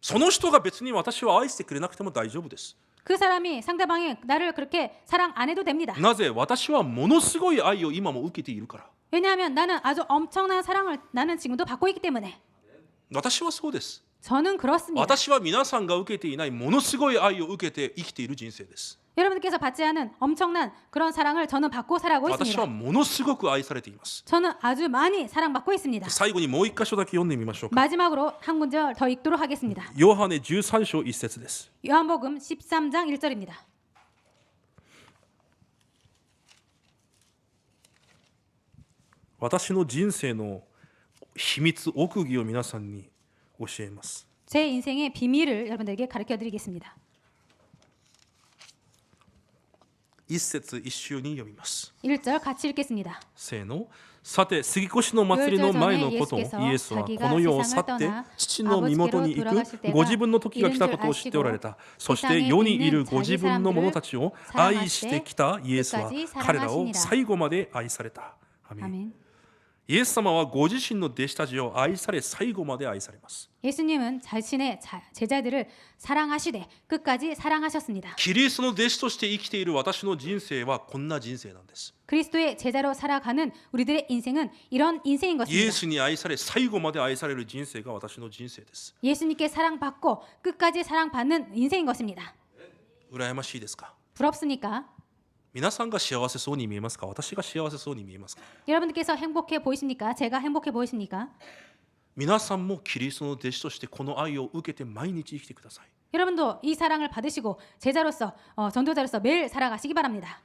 その人が別に私を愛してくれなくても大丈夫です。 그 사람이 상대방이 나를 그렇게 사랑 안 해도 됩니다. なぜ私はものすごい愛を今も受けているから。 왜냐하면 나는 아주 엄청난 사랑을 나는 지금도 받고 있기 때문에. 私はそうです。 저는 그렇습니다. 私は皆さんが受けていないものすごい愛を受けて生きている人生です。 여러분들께서 받지 않은 엄청난 그런 사랑을 저는 받고 살아가고 私は 있습니다. ものすごく愛されています。 저는 아주 많이 사랑받고 있습니다. 最後にもう一箇所だけ読んでみましょうか。 마지막으로 한 문절 더 읽도록 하겠습니다. ヨハネ13章1節です。 요한복음 13장 1절입니다. 私の人生の秘密奥義を皆さんに教えます。 제 인생의 비밀을 여러분들에게 가르쳐 드리겠습니다. 一節一週に読みます。 1절 같이 읽겠습니다. せーの。さて杉越の祭りの前のこと、イエスはこの世を去って父の身元に行くご自分の時が来たことを知っておられた。そして世にいるご自分の者たちを愛してきたイエスは彼らを最後まで愛された。アメン。 아멘. イエス様はご自身の弟子たちを愛され最後まで愛されます。 예수님은 자신의 제자들을 사랑하시되 끝까지 사랑하셨습니다. キリストの弟子として生きている私の人生はこんな人生なんです。 그리스도의 제자로 살아가는 우리들의 인생은 이런 인생인 イエ 것입니다. スに愛され最後まで愛される人生が私の人生です。 예수님께 사랑받고 끝까지 사랑받는 인생인 것입니다. 羨ましいですか？ 부럽습니까? 皆さんが幸せそうに見えますか？私が幸せそうに見えますか？ 여러분들께서 행복해 보이십니까? 제가 행복해 보이십니까? 皆さんもキリストの弟子としてこの愛を受けて毎日生きてください。 여러분도 이 사랑을 받으시고 제자로서 전도자로서 매일 살아가시기 바랍니다.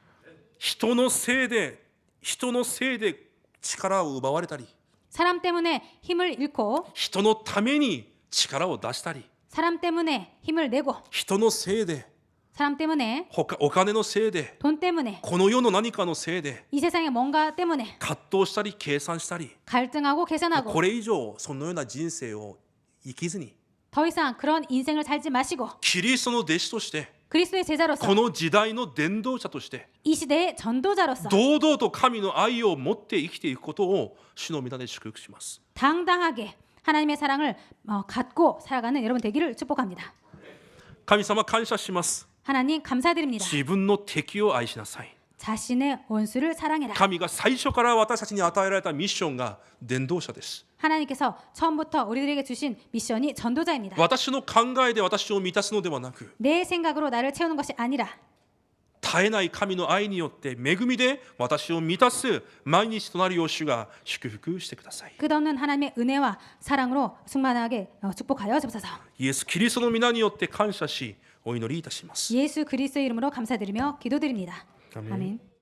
人のせいで力を奪われたり、 사람 때문에 힘을 잃고 人のために力を出したり、 사람 때문에 힘을 내고 人のせいで 사람 때문에 お金のせいで 돈 때문에 この世の何かのせいで 이 세상의 뭔가 때문에 葛藤したり計算したり、 갈등하고 계산하고 これ以上そのような人生を生きずに 더 이상 그런 인생을 살지 마시고 キリストの弟子として 그리스도의 제자로서 この時代の伝道者として 이 시대의 전도자로서 堂々と神の愛を持って生きていくことを主の皆で祝福します。 당당하게 하나님의 사랑을 갖고 살아가는 여러분 되기를 축복합니다. 神様感謝します。 하나님 감사드립니다. 自分の敵を愛しなさい。 자신의 원수를 사랑해라. 神が最初から私たちに与えられたミッションが伝道者です。 하나님께서 처음부터 우리들에게 주신 미션이 전도자입니다. 私の考えで私を満たすのではなく、 내 생각으로 나를 채우는 것이 아니라 絶えない神の愛によって恵みで私を満たす毎日となるよう主が祝福してください。 끝없는 하나님의 은혜와 사랑으로 충만하게 축복하여 주옵소서. イエス・キリストの皆によって感謝しお祈りいたします。 예수 그리스도의 이름으로 감사드리며 기도드립니다. 아멘. 아멘.